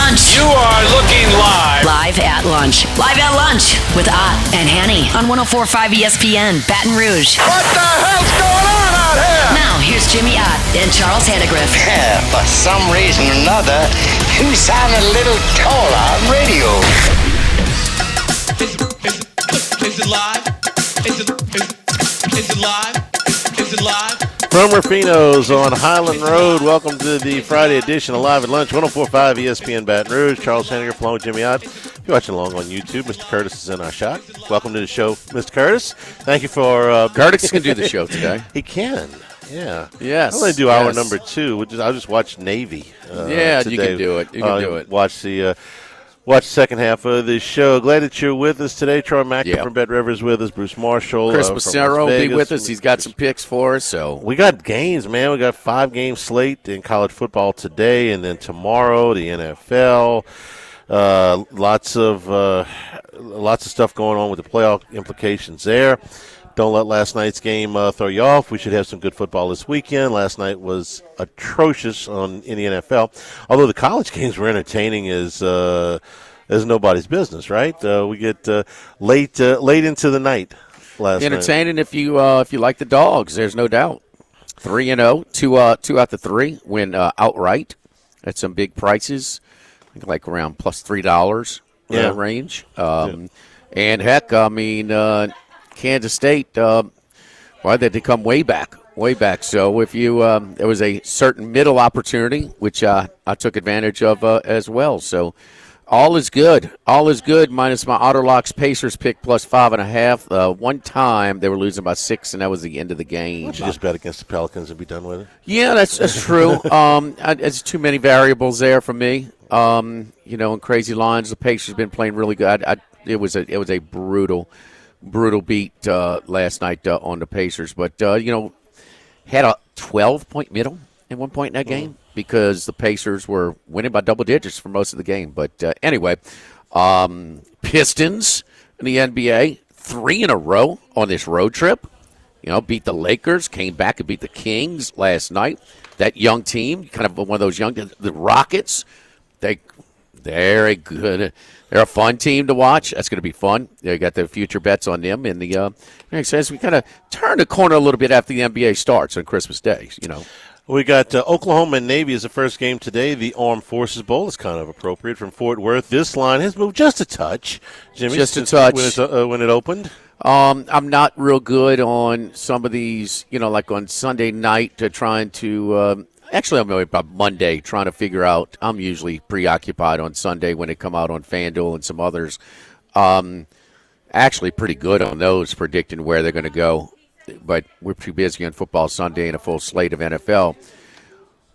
Lunch. You are looking live. Live at lunch. Live at lunch with Ott and Hanny on 104.5 ESPN, Baton Rouge. What the hell's going on out here? Now, here's Jimmy Ott and Charles Hannegriff. For some reason or another, you sound a little taller on radio. Is it live? Is it live? Is it live? From Rufino's on Highland Road, welcome to the Friday edition of Live at Lunch, 104.5 ESPN Baton Rouge. Charles Hannegriff along with Jimmy Ott. If you're watching along on YouTube, Mr. Curtis is in our shot. Welcome to the show, Mr. Curtis. Thank you for... Curtis can do the show today. He can, yeah. Yes. I'm going to do hour number 2. I'll just watch Navy yeah, today. you can do it. You can do it. Watch the second half of the show. Glad that you're with us today. Troy Macker from Bed Rivers with us. Bruce Marshall. Chris Macero will be with us. He's got some picks for us. So we got games, man. We got 5-game slate in college football today, and then tomorrow the NFL. Lots of stuff going on with the playoff implications there. Don't let last night's game throw you off. We should have some good football this weekend. Last night was atrocious in the NFL. Although the college games were entertaining as nobody's business, right? We get late into the night last night. Entertaining if you like the dogs. There's no doubt. 3-0, two out the 3 win outright at some big prices. I think like around plus $3 range. And heck, I mean. Kansas State, they did come way back. So if you there was a certain middle opportunity, which I took advantage of as well. So all is good. Minus my Otterlocks Pacers pick plus 5.5. One time they were losing by 6, and that was the end of the game. Why don't you just bet against the Pelicans and be done with it? Yeah, that's true. It's too many variables there for me. In crazy lines, the Pacers been playing really good. It was a brutal beat last night on the Pacers. But, had a 12-point middle at one point in that game because the Pacers were winning by double digits for most of the game. But anyway, Pistons in the NBA, 3 in a row on this road trip. Beat the Lakers, came back and beat the Kings last night. That young team, kind of one of those young – the Rockets, they're good. They're a fun team to watch. That's going to be fun. They got the future bets on them. And as we kind of turn the corner a little bit after the NBA starts on Christmas Day, We got Oklahoma and Navy as the first game today. The Armed Forces Bowl is kind of appropriate from Fort Worth. This line has moved just a touch, Jimmy. Just a touch. When it opened. I'm not real good on some of these, like on Sunday night trying to actually, I'm about Monday trying to figure out. I'm usually preoccupied on Sunday when it come out on FanDuel and some others. Actually pretty good on those, predicting where they're going to go. But we're too busy on football Sunday and a full slate of NFL.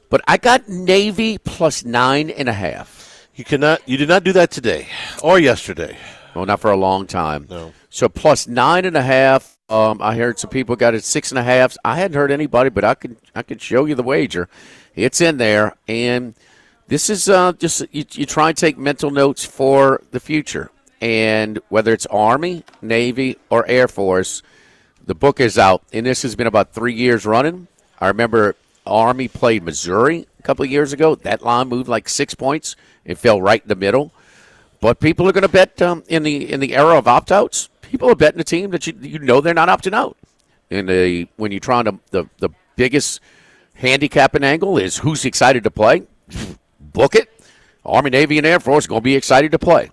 But I got Navy plus 9.5. You did not do that today or yesterday. Well, not for a long time. No. So plus 9.5. I heard some people got it 6.5. I hadn't heard anybody, but I could show you the wager. It's in there, and this is just you try and take mental notes for the future. And whether it's Army, Navy, or Air Force, the book is out, and this has been about 3 years running. I remember Army played Missouri a couple of years ago. That line moved like 6 points. It fell right in the middle. But people are going to bet in the era of opt-outs. People are betting a team that you know they're not opting out. And when you're trying to the biggest handicapping angle is who's excited to play. Book it. Army, Navy, and Air Force are going to be excited to play.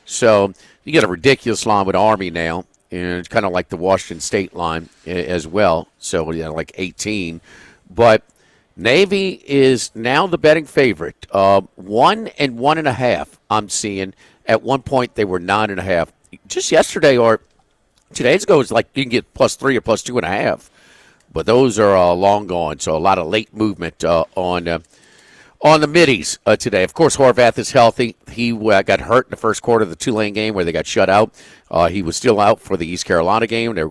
So you get a ridiculous line with Army now, and it's kind of like the Washington State line as well. So like 18, but Navy is now the betting favorite. 1 and 1.5. I'm seeing. At one point they were 9.5. Just yesterday or 2 days ago, it's like you can get plus 3 or plus 2.5. But those are long gone. So a lot of late movement on the middies today. Of course, Horvath is healthy. He got hurt in the first quarter of the Tulane game where they got shut out. He was still out for the East Carolina game. They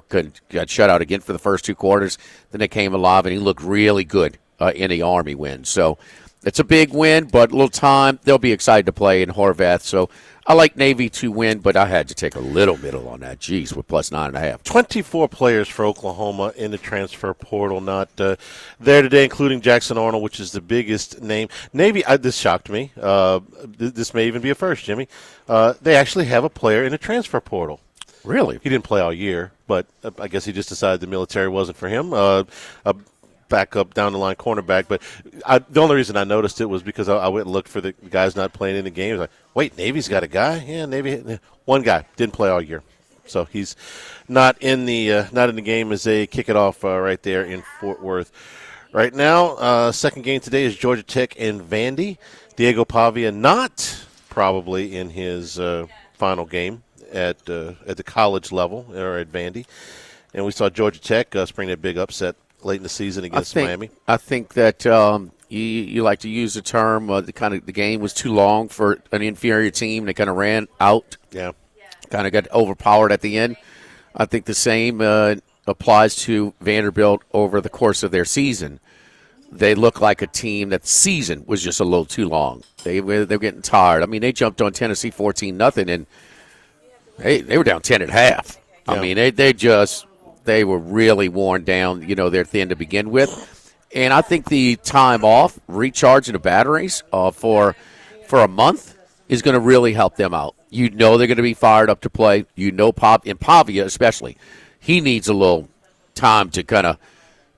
got shut out again for the first 2 quarters. Then they came alive, and he looked really good in the Army win. So It's a big win, but a little time. They'll be excited to play in Horvath. So I like Navy to win, but I had to take a little middle on that. Jeez, with plus 9.5. 24 players for Oklahoma in the transfer portal, not there today, including Jackson Arnold, which is the biggest name. Navy, this shocked me. This may even be a first, Jimmy. They actually have a player in the transfer portal. Really? He didn't play all year, but I guess he just decided the military wasn't for him. A backup down the line cornerback, but the only reason I noticed it was because I went and looked for the guys not playing in the game. I was like, wait, Navy's got a guy? Yeah, Navy. One guy didn't play all year, so he's not in the game as they kick it off right there in Fort Worth. Right now, second game today is Georgia Tech and Vandy. Diego Pavia not probably in his final game at the college level or at Vandy, and we saw Georgia Tech spring a big upset late in the season against Miami. I think that you like to use the term the game was too long for an inferior team. They kind of ran out. Yeah, kind of got overpowered at the end. I think the same applies to Vanderbilt over the course of their season. They look like a team that the season was just a little too long. They were getting tired. I mean, they jumped on Tennessee 14-0, and they were down 10 at half. Yeah. I mean, they were really worn down, they're thin to begin with. And I think the time off, recharging the batteries for a month is going to really help them out. They're going to be fired up to play. Pavia especially, he needs a little time to kind of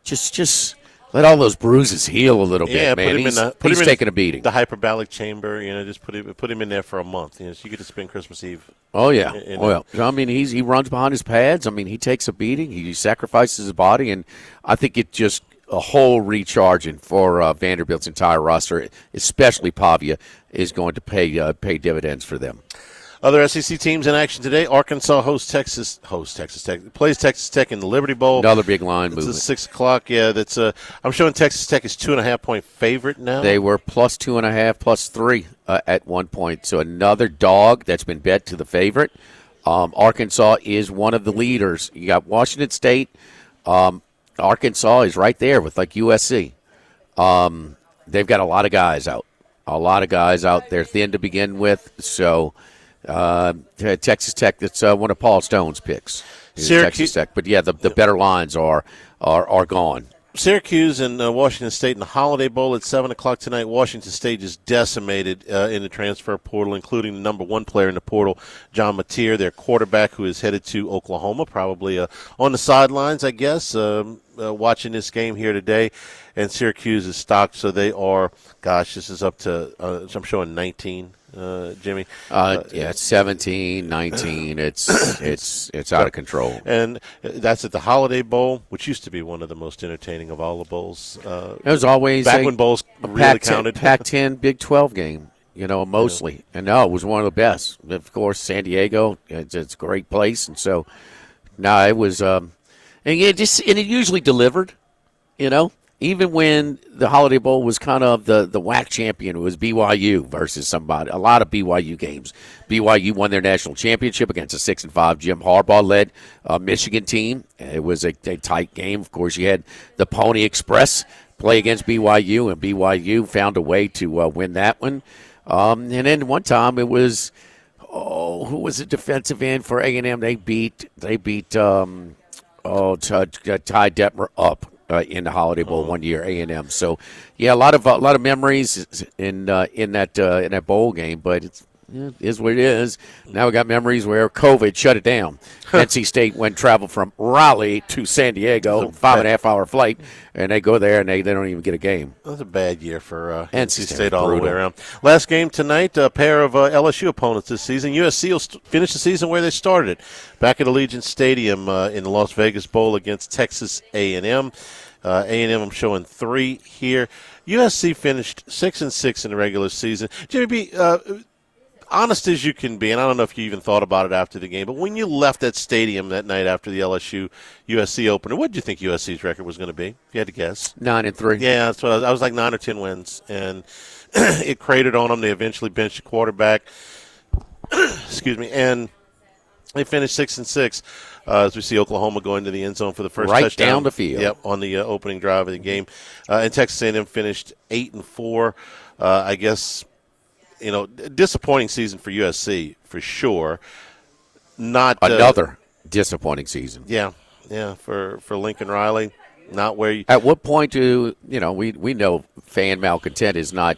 just let all those bruises heal a little bit, man. He's taking a beating. The hyperbaric chamber, just put him in there for a month. So you get to spend Christmas Eve. Oh, yeah. I mean, he runs behind his pads. I mean, he takes a beating. He sacrifices his body, and I think it just a whole recharging for Vanderbilt's entire roster, especially Pavia, is going to pay dividends for them. Other SEC teams in action today. Arkansas plays Texas Tech in the Liberty Bowl. Another big line movement. It's 6 o'clock. Yeah, that's. I'm showing Texas Tech is 2.5-point favorite now. They were plus 2.5, plus 3 at one point. So another dog that's been bet to the favorite. Arkansas is one of the leaders. You got Washington State. Arkansas is right there with like USC. They've got a lot of guys out. They're thin to begin with. So. Texas Tech, that's one of Paul Stone's picks. Texas Tech, but yeah, the better lines are gone. Syracuse and Washington State in the Holiday Bowl at 7 o'clock tonight. Washington State is decimated in the transfer portal, including the number one player in the portal, John Mateer, their quarterback, who is headed to Oklahoma, probably on the sidelines, I guess, watching this game here today. And Syracuse is stocked, so they are, this is up to, I'm showing 19. Jimmy, it's 17, 19. It's out of control. And that's at the Holiday Bowl, which used to be one of the most entertaining of all the bowls. It was always back when bowls really counted. Pac-10, Big 12 game. Mostly, and no, it was one of the best. Of course, San Diego, it's a great place, and so it was. And it usually delivered. Even when the Holiday Bowl was kind of the WAC champion, it was BYU versus somebody. A lot of BYU games. BYU won their national championship against a 6-5 Jim Harbaugh-led Michigan team. It was a tight game. Of course, you had the Pony Express play against BYU, and BYU found a way to win that one. And then one time it was, who was the defensive end for A&M? They beat Ty Detmer up. In the Holiday Bowl one year, A&M. So, yeah, a lot of memories in that bowl game, but it is what it is. Now we got memories where COVID shut it down. NC State traveled from Raleigh to San Diego, 5.5-hour flight, and they go there and they don't even get a game. That was a bad year for NC State all the way around. Last game tonight, a pair of LSU opponents this season. USC will finish the season where they started, back at Allegiant Stadium in the Las Vegas Bowl against Texas A&M. A&M, I'm showing 3 here. USC finished 6-6 in the regular season. Jimmy B, honest as you can be, and I don't know if you even thought about it after the game, but when you left that stadium that night after the LSU-USC opener, what did you think USC's record was going to be, if you had to guess? 9-3. Yeah, that's what I was like 9 or 10 wins, and it cratered on them. They eventually benched the quarterback. Excuse me, and They finished 6-6. As we see Oklahoma go into the end zone for the first right touchdown. down the field. Yep, on the opening drive of the game. And Texas A&M finished 8-4. I guess, disappointing season for USC for sure. Not another disappointing season. Yeah, for Lincoln Riley. Not where you. At what point do we know fan malcontent is not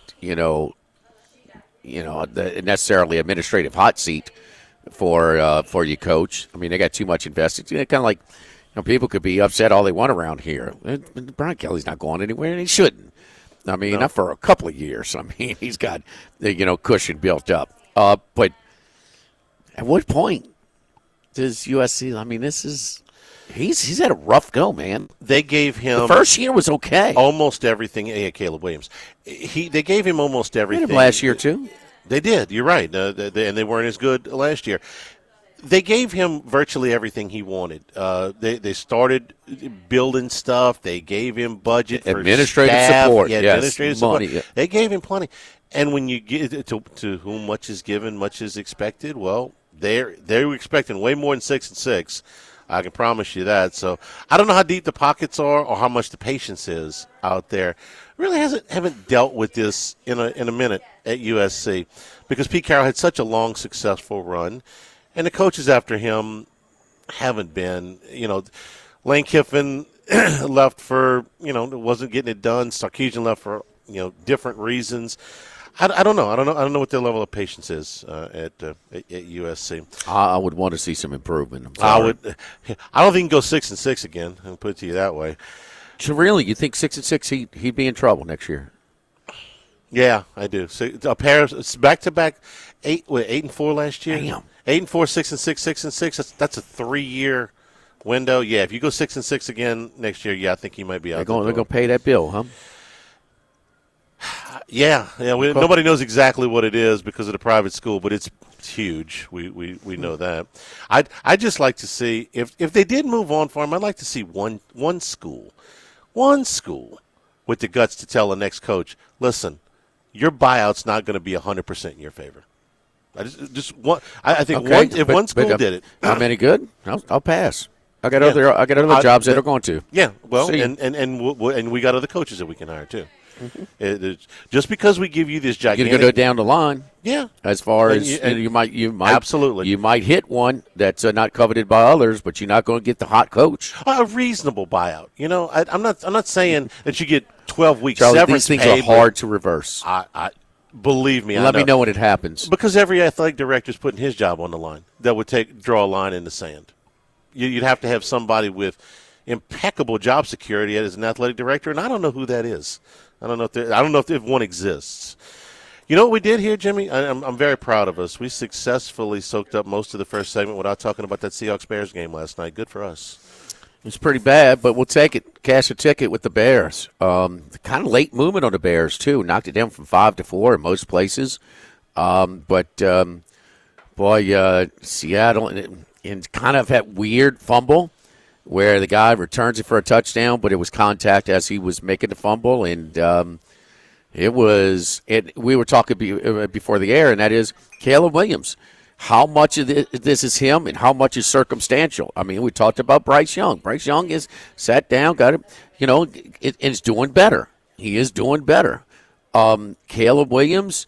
necessarily administrative hot seat for you, coach. I mean, they got too much invested. Kind of like people could be upset all they want around here. Brian Kelly's not going anywhere, and he shouldn't. I mean, not for a couple of years. I mean, he's got cushion built up. But at what point does USC? I mean, this is. He's had a rough go, man. They gave him the first year was okay. Almost everything. Caleb Williams. They gave him almost everything. Last year too. They did. You're right. And they weren't as good last year. They gave him virtually everything he wanted. They started building stuff. They gave him budget for administrative staff. support. Yeah, yes, administrative money. support. They gave him plenty. And when you get to whom much is given, much is expected. Well, they were expecting way more than 6-6. I can promise you that. So I don't know how deep the pockets are or how much the patience is out there. Really haven't dealt with this in a minute at USC because Pete Carroll had such a long, successful run, and the coaches after him haven't been. Lane Kiffin left for wasn't getting it done. Sarkisian left for different reasons. I don't know. I don't know what their level of patience is at USC. I would want to see some improvement. I don't think he can go 6-6 again. I'll put it to you that way. So really, you think 6-6 he'd be in trouble next year? Yeah, I do. So a pair of back-to-back 8-4 last year. Damn. 8-4, 6-6, 6-6. That's a 3-year window. Yeah, if you go 6-6 again next year, I think he might be out. They're going to pay that bill, huh? Yeah. Nobody knows exactly what it is because of the private school, but it's huge. We know that. I'd just like to see if they did move on for him. I'd like to see one school with the guts to tell the next coach, listen, your buyout's not going to be 100% in your favor. I think one school did it. How many good? I'll pass. I got other jobs that are going to. Yeah. Well, and we got other coaches that we can hire too. Mm-hmm. Just because we give you this gigantic, you're going to go down the line. Yeah. As far as you might absolutely you might hit one that's not coveted by others, but you're not going to get the hot coach. A reasonable buyout. I'm not saying that you get 12 weeks Charlie, severance. These things are hard to reverse. I believe me. Let me know when it happens. Because every athletic director is putting his job on the line. That would draw a line in the sand. You'd have to have somebody with impeccable job security as an athletic director, and I don't know who that is. I don't know if one exists. You know what we did here, Jimmy? I'm very proud of us. We successfully soaked up most of the first segment without talking about that Seahawks-Bears game last night. Good for us. It's pretty bad, but we'll take it. Cash a ticket with the Bears. Kind of late movement on the Bears, too. Knocked it down from 5-4 in most places. Seattle, and kind of that weird fumble where the guy returns it for a touchdown, but it was contact as he was making the fumble, and we were talking before the air, and that is Caleb Williams. How much of this is him and how much is circumstantial? I mean, we talked about Bryce Young. Bryce Young is sat down, got it, is doing better. He is doing better. Caleb Williams,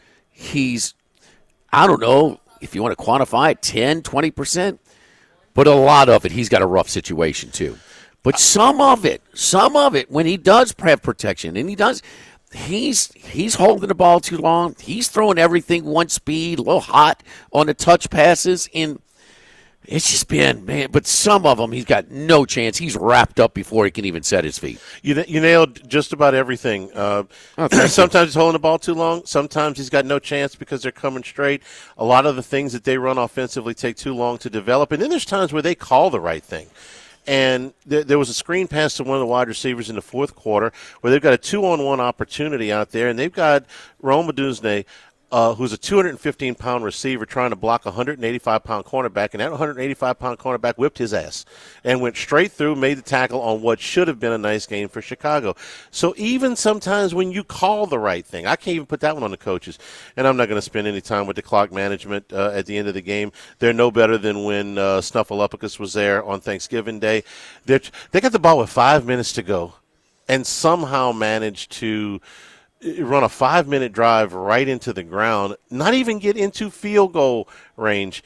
I don't know if you want to quantify it, 10, 20%. But a lot of it, he's got a rough situation too. But some of it, when he does have protection, and he's holding the ball too long. He's throwing everything one speed, a little hot on the touch passes, and it's just been, man. But some of them, he's got no chance. He's wrapped up before he can even set his feet. You nailed just about everything. Sometimes he's holding the ball too long. Sometimes he's got no chance because they're coming straight. A lot of the things that they run offensively take too long to develop. And then there's times where they call the right thing. And there was a screen pass to one of the wide receivers in the fourth quarter where they've got a 2-on-1 opportunity out there, and they've got Rome Odunze who's a 215-pound receiver trying to block a 185-pound cornerback, and that 185-pound cornerback whipped his ass and went straight through, made the tackle on what should have been a nice game for Chicago. So even sometimes when you call the right thing, I can't even put that one on the coaches, and I'm not going to spend any time with the clock management at the end of the game. They're no better than when Snuffleupagus was there on Thanksgiving Day. They got the ball with 5 minutes to go and somehow managed to run a 5-minute drive right into the ground, not even get into field goal range.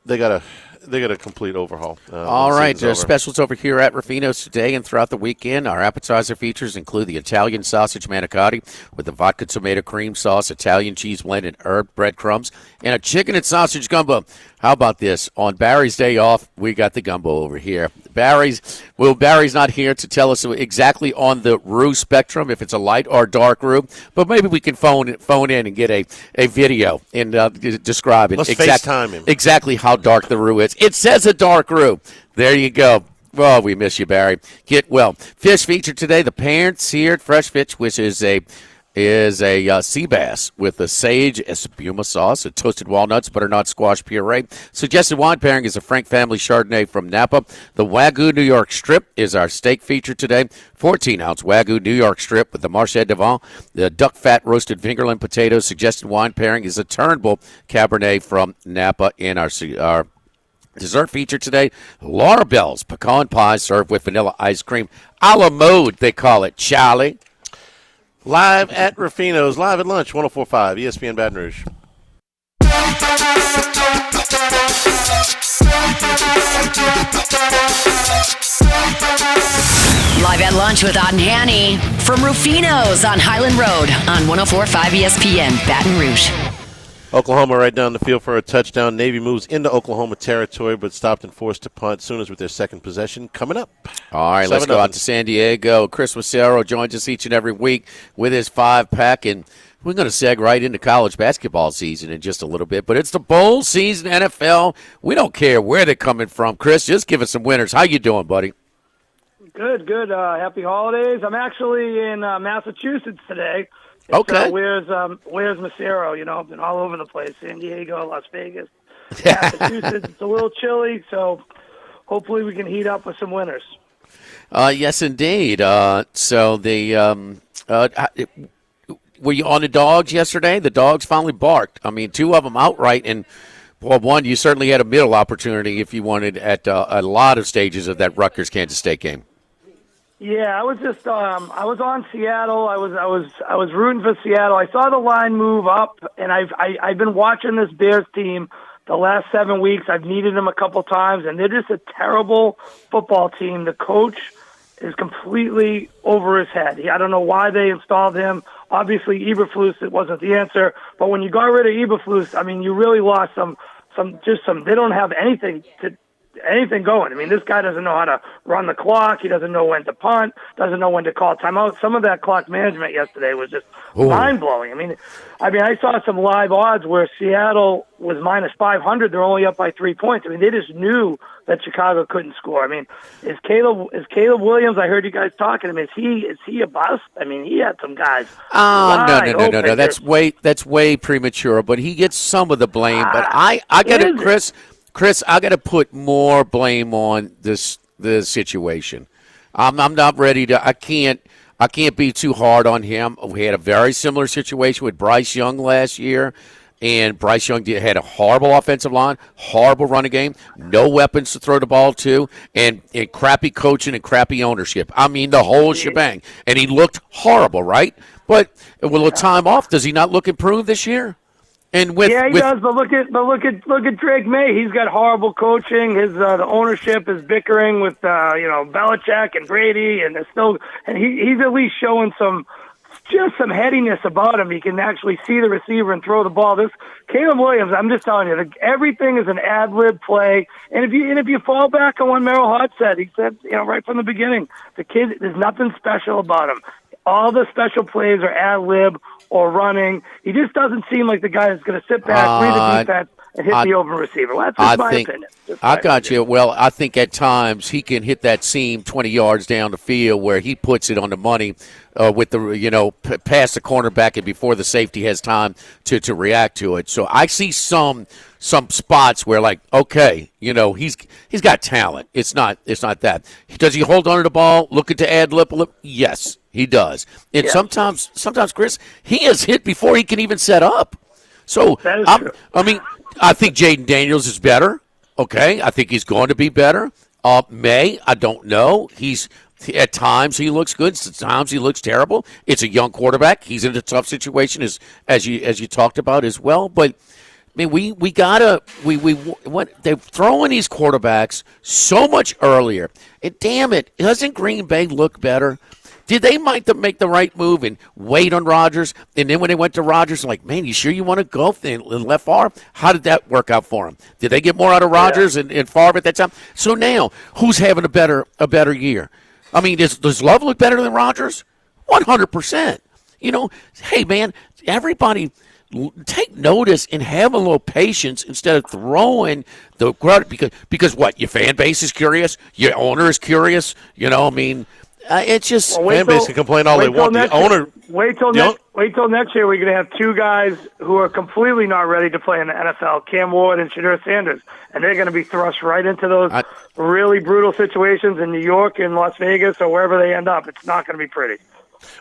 They got a complete overhaul. All right, specials over here at Ruffino's today and throughout the weekend. Our appetizer features include the Italian sausage manicotti with the vodka tomato cream sauce, Italian cheese blend, and herb breadcrumbs, and a chicken and sausage gumbo. How about this? On Barry's day off, we got the gumbo over here. Barry's not here to tell us exactly on the roux spectrum if it's a light or dark roux, but maybe we can phone in and get a video and describe it. Let's FaceTime him. Exactly how dark the roux is. It says a dark roux. There you go. Well, we miss you, Barry. Get well. Fish featured today, the pan-seared fresh fish, which is a sea bass with a sage espuma sauce, and toasted walnuts, butternut squash puree. Suggested wine pairing is a Frank Family Chardonnay from Napa. The Wagyu New York Strip is our steak feature today. 14-ounce Wagyu New York Strip with the Marchette d'Avant, the duck fat roasted fingerling potatoes. Suggested wine pairing is a Turnbull Cabernet from Napa. In our dessert feature today, Laura Bell's pecan pie served with vanilla ice cream. A la mode, they call it, Charlie. Live at Ruffino's, live at lunch, 104.5 ESPN Baton Rouge. Live at lunch with Ott and Hanny from Ruffino's on Highland Road on 104.5 ESPN Baton Rouge. Oklahoma right down the field for a touchdown. Navy moves into Oklahoma territory, but stopped and forced to punt. Sooners with their second possession coming up. All right, let's go out to San Diego. Chris Massaro joins us each and every week with his 5-pack, and we're going to seg right into college basketball season in just a little bit. But it's the bowl season, NFL. We don't care where they're coming from. Chris, just give us some winners. How you doing, buddy? Good. Happy holidays. I'm actually in Massachusetts today. Okay. Where's Massaro? You know, I've been all over the place. San Diego, Las Vegas, Massachusetts. It's a little chilly, so hopefully we can heat up with some winners. Yes, indeed. So the were you on the Dogs yesterday? The Dogs finally barked. I mean, 2 of them outright, and well, one, you certainly had a middle opportunity if you wanted at a lot of stages of that Rutgers-Kansas State game. Yeah, I was just I was on Seattle. I was rooting for Seattle. I saw the line move up, and I've been watching this Bears team the last 7 weeks. I've needed them a couple times, and they're just a terrible football team. The coach is completely over his head. I don't know why they installed him. Obviously, Eberflus, it wasn't the answer. But when you got rid of Eberflus, I mean, you really lost some. They don't have anything going. I mean, this guy doesn't know how to run the clock. He doesn't know when to punt, doesn't know when to call timeout. Some of that clock management yesterday was just mind-blowing. I mean, I saw some live odds where Seattle was minus 500. They're only up by 3 points. I mean, they just knew that Chicago couldn't score. I mean, is Caleb Williams, I heard you guys talking to him, is he a bust? I mean, he had some guys. No. That's way premature, but he gets some of the blame. But I got to, Chris, I got to put more blame on the situation. I'm not ready to. I can't be too hard on him. We had a very similar situation with Bryce Young last year, and Bryce Young had a horrible offensive line, horrible running game, no weapons to throw the ball to, and crappy coaching and crappy ownership. I mean, the whole shebang. And he looked horrible, right? But with a time off, does he not look improved this year? And he does. But look at Drake May. He's got horrible coaching. The ownership is bickering with Belichick and Brady, and he's at least showing some headiness about him. He can actually see the receiver and throw the ball. This Caleb Williams, I'm just telling you, everything is an ad lib play. And if you fall back on what Merrill Hart said, he said right from the beginning, the kid, there's nothing special about him. All the special plays are ad lib or running. He just doesn't seem like the guy that's going to sit back, read the defense, and hit the open receiver. Well, that's just my opinion. I got you. Well, I think at times he can hit that seam 20 yards down the field where he puts it on the money with the past the cornerback and before the safety has time to react to it. So I see some spots where, like, okay, he's got talent. It's not that. Does he hold on to the ball, looking to add lip? Yes, he does. And sometimes, Chris, he has hit before he can even set up. So I think Jaden Daniels is better. Okay, I think he's going to be better. I don't know. At times he looks good. At times he looks terrible. It's a young quarterback. He's in a tough situation, as you talked about as well. But I mean, they're throwing these quarterbacks so much earlier. And damn it, doesn't Green Bay look better? Did they make the right move and wait on Rodgers? And then when they went to Rodgers, like, man, you sure you want to go and left Favre? How did that work out for him? Did they get more out of Rodgers and Favre at that time? So now, who's having a better year? I mean, does Love look better than Rodgers? 100%. Hey, man, everybody take notice and have a little patience instead of throwing the crowd because what? Your fan base is curious? Your owner is curious? It's just fan base can complain all they want. The owner. Wait till next year. We're going to have two guys who are completely not ready to play in the NFL: Cam Ward and Shadur Sanders, and they're going to be thrust right into those really brutal situations in New York and Las Vegas or wherever they end up. It's not going to be pretty.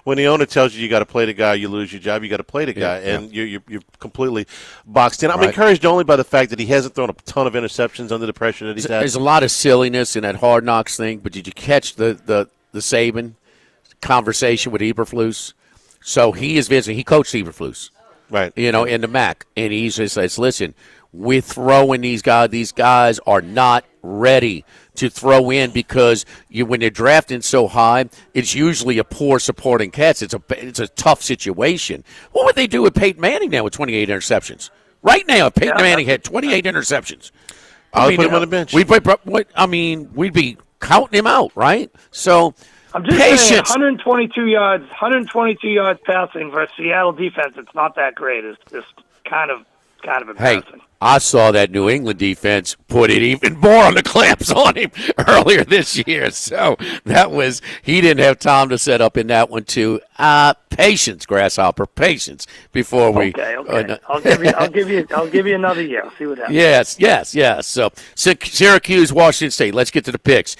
When the owner tells you got to play the guy, you lose your job. You got to play the guy, and you're completely boxed in. I'm encouraged only by the fact that he hasn't thrown a ton of interceptions under the pressure that he's had. There's a lot of silliness in that Hard Knocks thing, but did you catch the Saban conversation with Eberflus? So he is visiting. He coached Eberflus, right? In the MAC, and he just says, "Listen, we're throwing these guys. These guys are not ready to throw in because when they're drafting so high, it's usually a poor supporting cast. It's a tough situation. What would they do with Peyton Manning now with 28 interceptions? Right now, if Peyton Manning had 28 interceptions, I would put him on the bench. We'd be counting him out, right? So I'm just saying 122 yards passing for a Seattle defense. It's not that great. It's just kind of embarrassing. Hey, I saw that New England defense put it even more on the clamps on him earlier this year. So he didn't have time to set up in that one too. Patience, Grasshopper, patience before we. Okay. I'll give you another year. I'll see what happens. Yes. So Syracuse, Washington State. Let's get to the picks.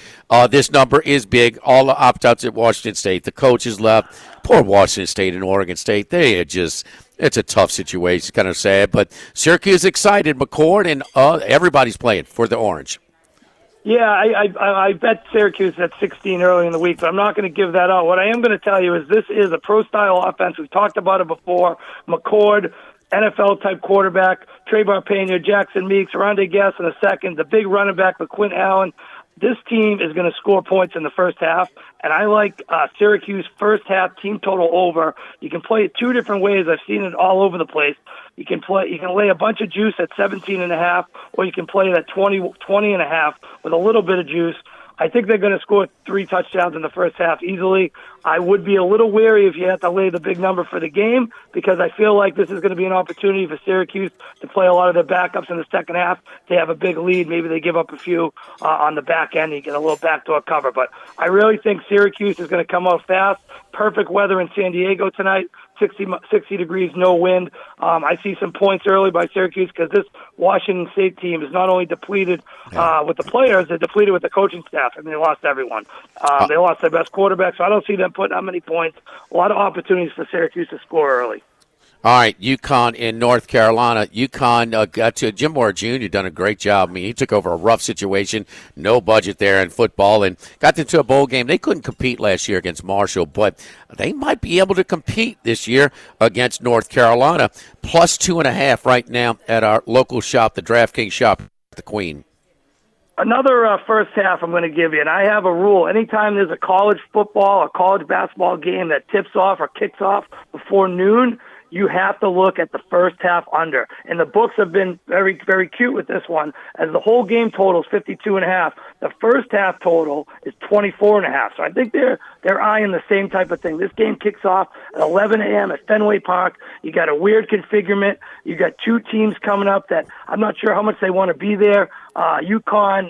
This number is big. All the opt-outs at Washington State. The coaches left. Poor Washington State and Oregon State. They are just. It's a tough situation. It's kind of sad, but Syracuse is excited. McCord and everybody's playing for the Orange. Yeah, I bet Syracuse at 16 early in the week, but I'm not going to give that out. What I am going to tell you is this is a pro-style offense. We've talked about it before. McCord, NFL-type quarterback, Trayvon Pena, Jackson Meeks, Rondé Gass in the second, the big running back, LaQuint Allen. This team is going to score points in the first half, and I like Syracuse first half team total over. You can play it two different ways. I've seen it all over the place. You can lay a bunch of juice at 17.5, or you can play it at 20.5 with a little bit of juice. I think they're going to score 3 touchdowns in the first half easily. I would be a little wary if you had to lay the big number for the game because I feel like this is going to be an opportunity for Syracuse to play a lot of their backups in the second half. They have a big lead. Maybe they give up a few on the back end. You get a little backdoor cover. But I really think Syracuse is going to come out fast. Perfect weather in San Diego tonight. 60 degrees, no wind. I see some points early by Syracuse because this Washington State team is not only depleted with the players, they're depleted with the coaching staff. I mean, they lost everyone. They lost their best quarterback, so I don't see them putting that many points. A lot of opportunities for Syracuse to score early. All right, UConn in North Carolina. UConn got to Jim Moore Jr. done a great job. I mean, he took over a rough situation, no budget there in football, and got into a bowl game. They couldn't compete last year against Marshall, but they might be able to compete this year against North Carolina. Plus 2.5 right now at our local shop, the DraftKings shop, the Queen. Another first half I'm going to give you, and I have a rule. Anytime there's a college football or college basketball game that tips off or kicks off before noon, you have to look at the first half under. And the books have been very, very cute with this one, as the whole game total is 52.5. The first half total is 24.5. So I think they're eyeing the same type of thing. This game kicks off at 11 a.m. at Fenway Park. You got a weird configurement. You got two teams coming up that I'm not sure how much they want to be there. UConn,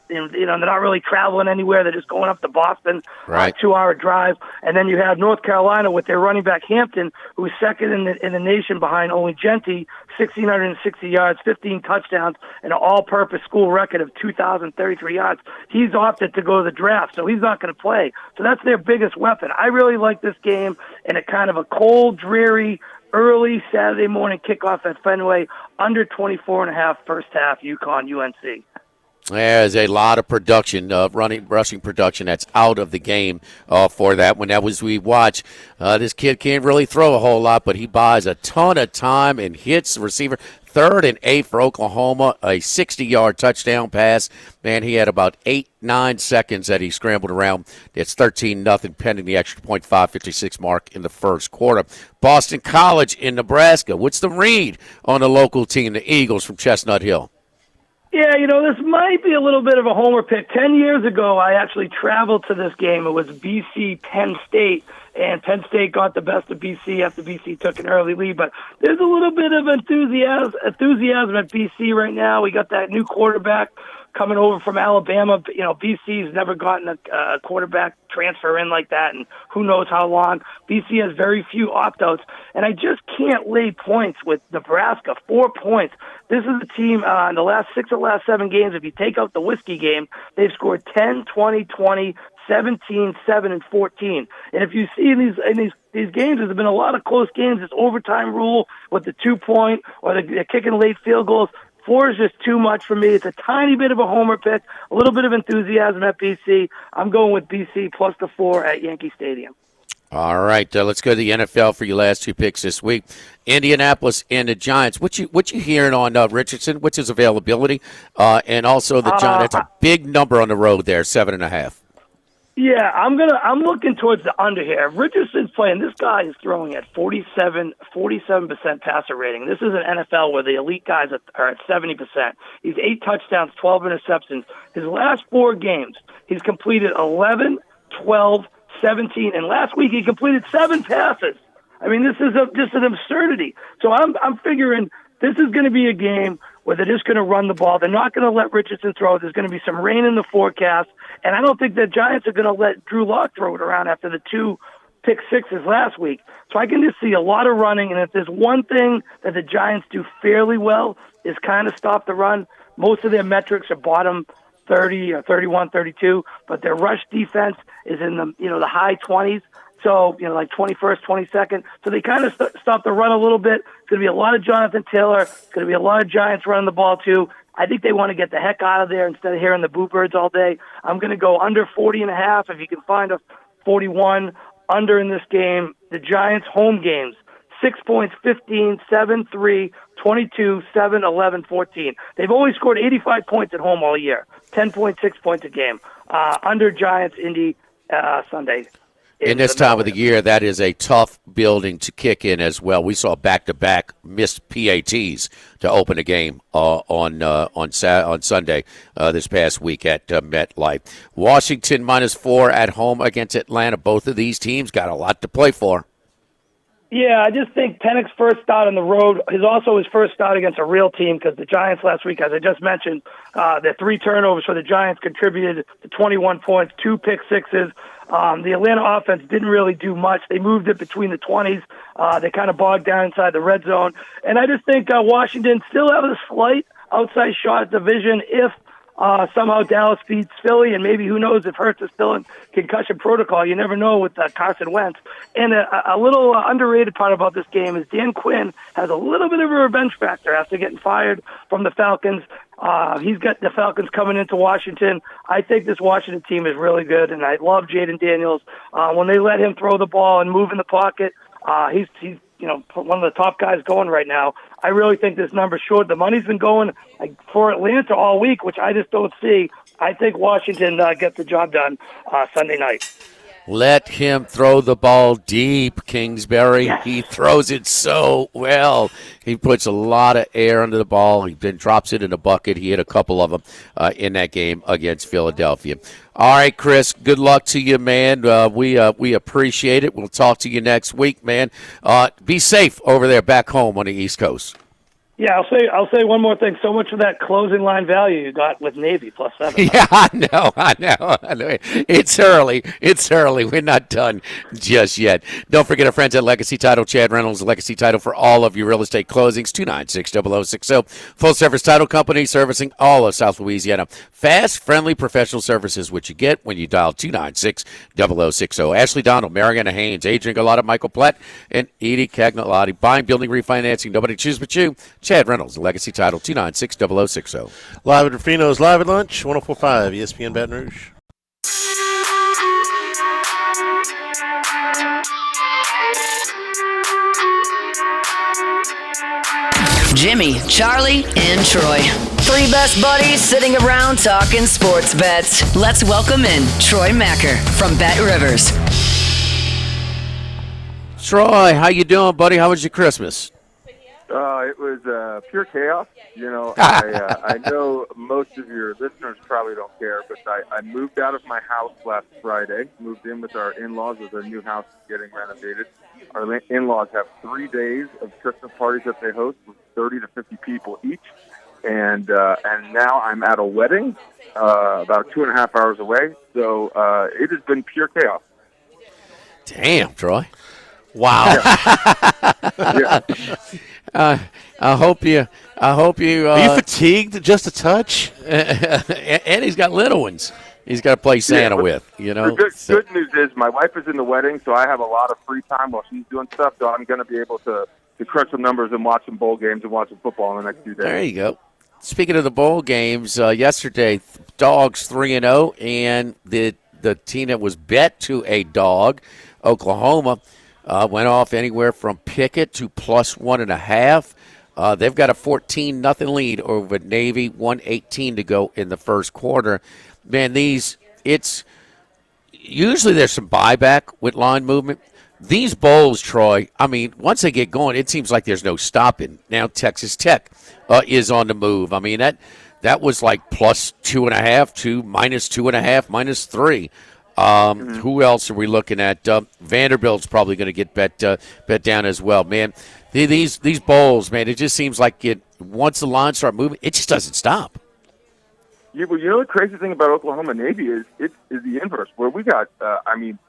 they're not really traveling anywhere. They're just going up to Boston, right. 2-hour drive. And then you have North Carolina with their running back Hampton, who's second in the nation behind only Genty, 1,660 yards, 15 touchdowns, and an all-purpose school record of 2,033 yards. He's opted to go to the draft, so he's not going to play. So that's their biggest weapon. I really like this game in a kind of a cold, dreary, early Saturday morning kickoff at Fenway, under 24.5 first half, UConn, UNC. There's a lot of production, rushing production that's out of the game for that one. That was we watch. This kid can't really throw a whole lot, but he buys a ton of time and hits the receiver. 3rd and 8 for Oklahoma, a 60-yard touchdown pass. Man, he had about 8-9 seconds that he scrambled around. It's 13-0 pending the extra point, 5:56 mark in the first quarter. Boston College in Nebraska. What's the read on the local team, the Eagles from Chestnut Hill? Yeah, this might be a little bit of a homer pick. 10 years ago, I actually traveled to this game. It was BC-Penn State, and Penn State got the best of BC after BC took an early lead. But there's a little bit of enthusiasm at BC right now. We got that new quarterback coming over from Alabama. BC's never gotten a quarterback transfer in like that, and who knows how long. BC has very few opt-outs, and I just can't lay points with Nebraska. 4 points. This is a team in the last 6 of the last 7 games. If you take out the whiskey game, they've scored 10, 20, 20, 17, 7, and 14. And if you see in these games, there's been a lot of close games. This overtime rule with the 2-point or the kicking late field goals. 4 is just too much for me. It's a tiny bit of a homer pick, a little bit of enthusiasm at BC. I'm going with BC plus the 4 at Yankee Stadium. All right, let's go to the NFL for your last 2 picks this week. Indianapolis and the Giants. What you hearing on Richardson? What's his availability? And also the Giants. That's a big number on the road there, 7.5. Yeah, I'm looking towards the under here. If Richardson's playing, this guy is throwing at 47% passer rating. This is an NFL where the elite guys are at 70%. He's 8 touchdowns, 12 interceptions. His last 4 games, he's completed 11, 12, 17, and last week he completed 7 passes. I mean, this is just an absurdity. So I'm figuring this is going to be a game where they're just going to run the ball. They're not going to let Richardson throw. There's going to be some rain in the forecast, and I don't think the Giants are going to let Drew Lock throw it around after the 2 pick sixes last week. So I can just see a lot of running, and if there's one thing that the Giants do fairly well is kind of stop the run. Most of their metrics are bottom 30 or 31, 32, but their rush defense is in the high 20s. So, like 21st, 22nd. So they kind of stop the run a little bit. It's going to be a lot of Jonathan Taylor. It's going to be a lot of Giants running the ball, too. I think they want to get the heck out of there instead of hearing the Boo Birds all day. I'm going to go under 40.5. If you can find a 41 under in this game. The Giants' home games, 6 points, 15, 7, 3, 22, 7, 11, 14. They've only scored 85 points at home all year, 10.6 points a game. Under Giants, Indy, Sunday. In this time of the year, that is a tough building to kick in as well. We saw back-to-back missed PATs to open a game on Sunday this past week at MetLife. Washington -4 at home against Atlanta. Both of these teams got a lot to play for. Yeah, I just think Penix's first start on the road is also his first start against a real team because the Giants last week, as I just mentioned, their 3 turnovers for the Giants contributed to 21 points, 2 pick sixes. The Atlanta offense didn't really do much. They moved it between the 20s. They kind of bogged down inside the red zone. And I just think Washington still have a slight outside shot at division if somehow Dallas beats Philly, and maybe who knows if Hurts is still in concussion protocol. You never know with Carson Wentz. And a little underrated part about this game is Dan Quinn has a little bit of a revenge factor after getting fired from the Falcons. He's got the Falcons coming into Washington. I think this Washington team is really good, and I love Jaden Daniels. When they let him throw the ball and move in the pocket, he's one of the top guys going right now. I really think this number's short. The money's been going for Atlanta all week, which I just don't see. I think Washington gets the job done Sunday night. Let him throw the ball deep, Kingsbury. Yes. He throws it so well. He puts a lot of air under the ball. He then drops it in a bucket. He hit a couple of them in that game against Philadelphia. All right, Chris, good luck to you, man. We appreciate it. We'll talk to you next week, man. Be safe over there back home on the East Coast. Yeah, I'll say one more thing. So much for that closing line value you got with Navy +7. Yeah, I know. It's early. We're not done just yet. Don't forget our friends at Legacy Title. Chad Reynolds, Legacy Title for all of your real estate closings. 296-0060. Full service title company servicing all of South Louisiana. Fast, friendly, professional services, which you get when you dial 296-0060. Ashley Donald, Mariana Haynes, Adrian Galata, Michael Platt, and Edie Cagnalotti. Buying, building, refinancing. Nobody choose but you. Chad Reynolds, Legacy Title, 296-0060. Live at Rufino's, live at lunch, 104.5 ESPN Baton Rouge. Jimmy, Charlie, and Troy. Three best buddies sitting around talking sports bets. Let's welcome in Troy Macker from Bet Rivers. Troy, how you doing, buddy? How was your Christmas? It was pure chaos. You know, I know most of your listeners probably don't care, but I moved out of my house last Friday, moved in with our in-laws as our new house is getting renovated. Our in-laws have 3 days of Christmas parties that they host with 30 to 50 people each. And now I'm at a wedding about 2.5 hours away. So it has been pure chaos. Damn, Troy. Wow. Yeah. I hope you. Are you fatigued just a touch? And he's got little ones. He's got to play Santa with, you know. The good news is my wife is in the wedding, so I have a lot of free time while she's doing stuff. So I'm going to be able to crunch some numbers and watch some bowl games and watch some football in the next few days. There you go. Speaking of the bowl games, yesterday, Dogs 3-0, and the team that was bet to a dog, Oklahoma, went off anywhere from picket to +1.5. They've got a 14-0 lead over Navy, 1:18 to go in the first quarter. Man, it's usually there's some buyback with line movement. These bowls, Troy, I mean, once they get going, it seems like there's no stopping. Now Texas Tech is on the move. I mean, that was like +2.5 to -2.5, -3. Who else are we looking at? Vanderbilt's probably going to get bet down as well. Man, these bowls, man, it just seems like once the lines start moving, it just doesn't stop. Yeah, well, you know the crazy thing about Oklahoma Navy is the inverse, where we got,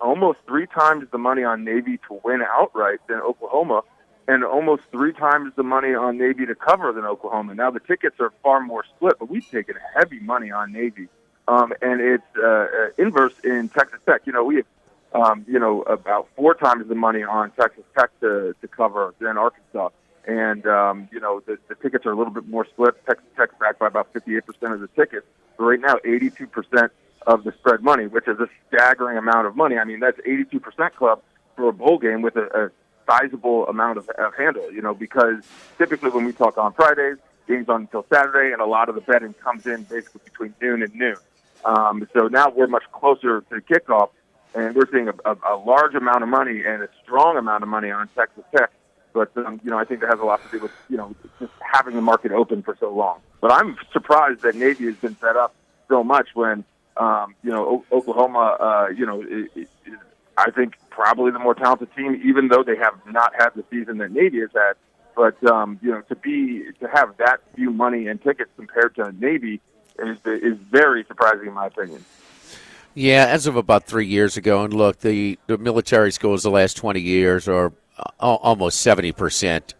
almost 3 times the money on Navy to win outright than Oklahoma, and almost 3 times the money on Navy to cover than Oklahoma. Now the tickets are far more split, but we've taken heavy money on Navy. And it's inverse in Texas Tech. You know, we have, about 4 times the money on Texas Tech to cover than Arkansas. And, the tickets are a little bit more split. Texas Tech's backed by about 58% of the tickets. But right now, 82% of the spread money, which is a staggering amount of money. I mean, that's 82% club for a bowl game with a sizable amount of handle, because typically when we talk on Fridays, games on until Saturday, and a lot of the betting comes in basically between noon and noon. So now we're much closer to kickoff, and we're seeing a large amount of money and a strong amount of money on Texas Tech. But, I think that has a lot to do with, just having the market open for so long. But I'm surprised that Navy has been set up so much when, Oklahoma, is, I think, probably the more talented team, even though they have not had the season that Navy has had. But, to have that few money and tickets compared to Navy is very surprising in my opinion. Yeah, as of about 3 years ago, and look, the military schools the last 20 years are almost 70%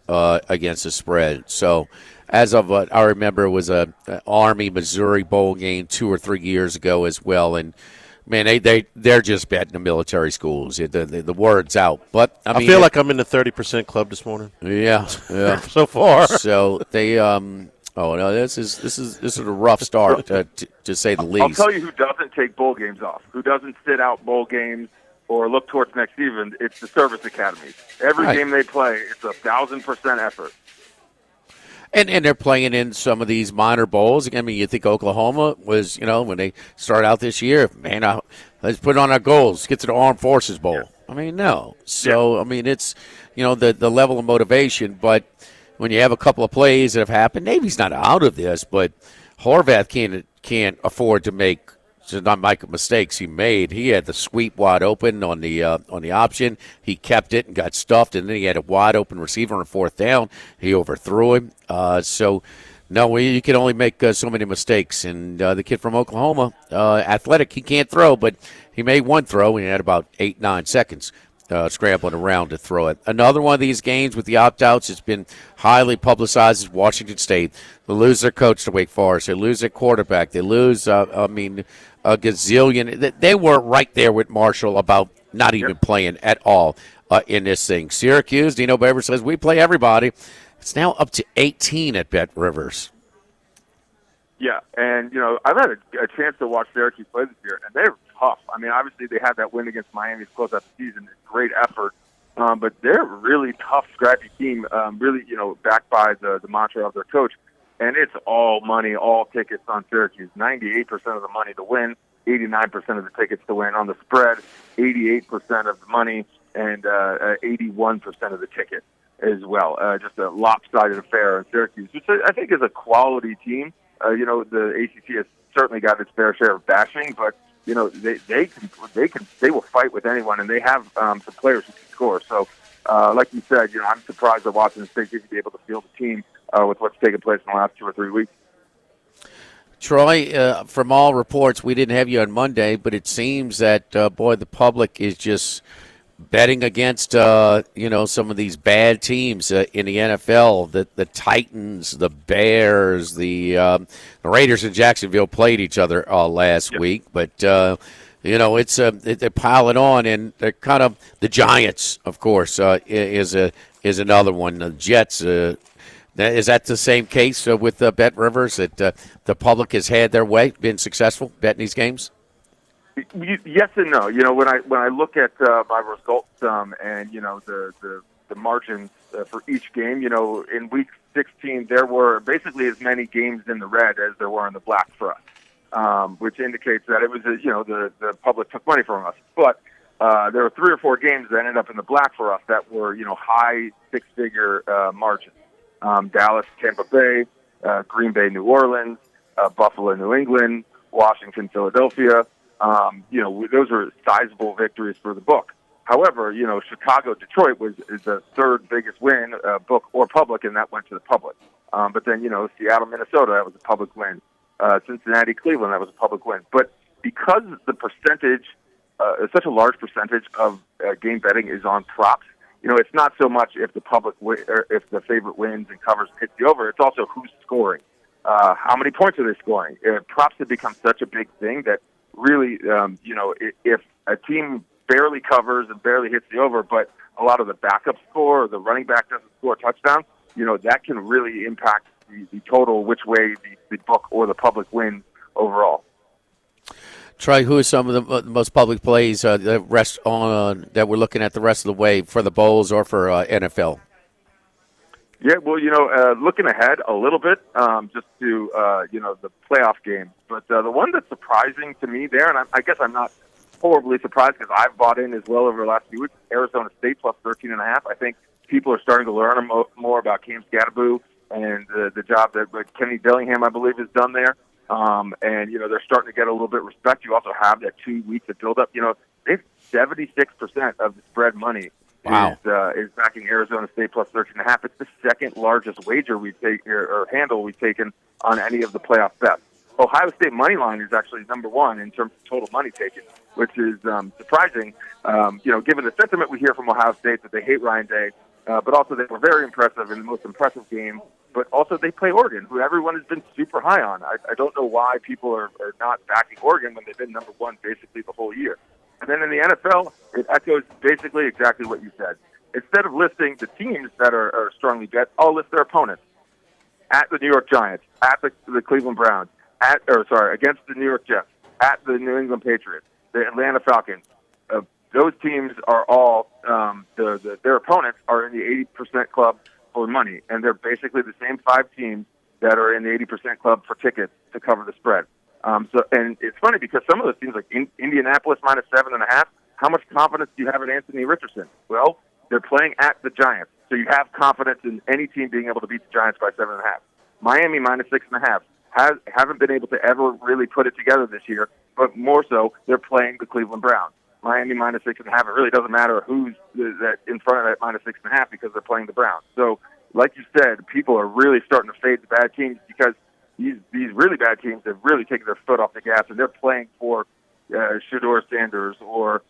against the spread. So as of I remember it was a Army-Missouri bowl game 2 or 3 years ago as well, and man, they're just betting the military schools. The word's out, but I mean, feel like I'm in the 30% club this morning. Yeah. So far. So they oh no, this is a rough start to say the least. I'll tell you who doesn't take bowl games off, who doesn't sit out bowl games or look towards next season. It's the service academies. Every game they play, it's 1,000% effort. And they're playing in some of these minor bowls. I mean, you think Oklahoma was, when they start out this year, man, let's put on our goals, get to the Armed Forces Bowl. Yeah. I mean, no. So, I mean, it's, the level of motivation. But when you have a couple of plays that have happened, Navy's not out of this, but Horvath can't afford to make mistakes he made. He had the sweep wide open on the option. He kept it and got stuffed, and then he had a wide open receiver on fourth down. He overthrew him. No, you can only make so many mistakes. And the kid from Oklahoma, athletic, he can't throw, but he made one throw, and he had about 8-9 seconds scrambling around to throw it. Another one of these games with the opt-outs has been highly publicized is Washington State. They lose their coach to Wake Forest. They lose their quarterback. They lose, a gazillion. They were right there with Marshall about not even playing at all in this thing. Syracuse, Dino Baber says, we play everybody. It's now up to 18 at Bet Rivers. Yeah, and, I've had a chance to watch Syracuse play this year, and they're tough. I mean, obviously they had that win against Miami to close out the season. Great effort. But they're a really tough, scrappy team, really, backed by the mantra of their coach. And it's all money, all tickets on Syracuse. 98% of the money to win, 89% of the tickets to win. On the spread, 88% of the money and 81% of the tickets as well. Just a lopsided affair in Syracuse, which I think is a quality team. The ACC has certainly got its fair share of bashing, but they will fight with anyone, and they have some players who can score. So, like you said, I'm surprised that Washington State didn't be able to field the team with what's taken place in the last 2 or 3 weeks. Troy, from all reports, we didn't have you on Monday, but it seems that the public is just betting against some of these bad teams in the NFL. The Titans, the Bears, the Raiders and Jacksonville played each other last week, but it's they pile it on, and they're kind of the Giants, of course, is another one. The Jets. Is that the same case with Bet Rivers, that the public has had their way, been successful betting these games? Yes and no. When I look at my results and the margins for each game, in week 16 there were basically as many games in the red as there were in the black for us, which indicates that it was the public took money from us. But there were 3 or 4 games that ended up in the black for us that were high 6-figure margins. Dallas, Tampa Bay, Green Bay, New Orleans, Buffalo, New England, Washington, Philadelphia. Those are sizable victories for the book. However, Chicago, Detroit is the 3rd biggest win, book or public, and that went to the public. But then, Seattle, Minnesota, that was a public win. Cincinnati, Cleveland, that was a public win. But because the percentage, such a large percentage of game betting is on props, it's not so much if the or if the favorite wins and covers hits the over. It's also who's scoring. How many points are they scoring? Props have become such a big thing that really, if a team barely covers and barely hits the over, but a lot of the backup score, or the running back doesn't score a touchdown, that can really impact the total, which way the book or the public wins overall. Troy, who are some of the most public plays that we're looking at the rest of the way for the bowls or for NFL? Yeah, well, looking ahead a little bit, just to the playoff game. But the one that's surprising to me there, and I guess I'm not horribly surprised because I've bought in as well over the last few weeks, Arizona State plus 13.5. I think people are starting to learn more about Cam Scatteraboo and the job that Kenny Dillingham, I believe, has done there. And they're starting to get a little bit of respect. You also have that 2 weeks of build up. They've 76% of the spread money. Wow. Is backing Arizona State plus 13.5. It's the 2nd largest wager we've taken or handle we've taken on any of the playoff bets. Ohio State money line is actually number 1 in terms of total money taken, which is surprising. Given the sentiment we hear from Ohio State that they hate Ryan Day, but also they were very impressive in the most impressive game. But also they play Oregon, who everyone has been super high on. I don't know why people are not backing Oregon when they've been number 1 basically the whole year. And then in the NFL, it echoes basically exactly what you said. Instead of listing the teams that are strongly bet, I'll list their opponents. At the New York Giants, at the Cleveland Browns, against the New York Jets, at the New England Patriots, the Atlanta Falcons. Those teams are all, their opponents are in the 80% club for money, and they're basically the same 5 teams that are in the 80% club for tickets to cover the spread. And it's funny because some of those teams, like Indianapolis minus 7.5, how much confidence do you have in Anthony Richardson? Well, they're playing at the Giants, so you have confidence in any team being able to beat the Giants by 7.5. Miami minus 6.5 haven't been able to ever really put it together this year, but more so, they're playing the Cleveland Browns. Miami minus 6.5. It really doesn't matter who's that in front of that minus 6.5 because they're playing the Browns. So, like you said, people are really starting to fade the bad teams because these really bad teams have really taken their foot off the gas, and they're playing for Shedeur Sanders or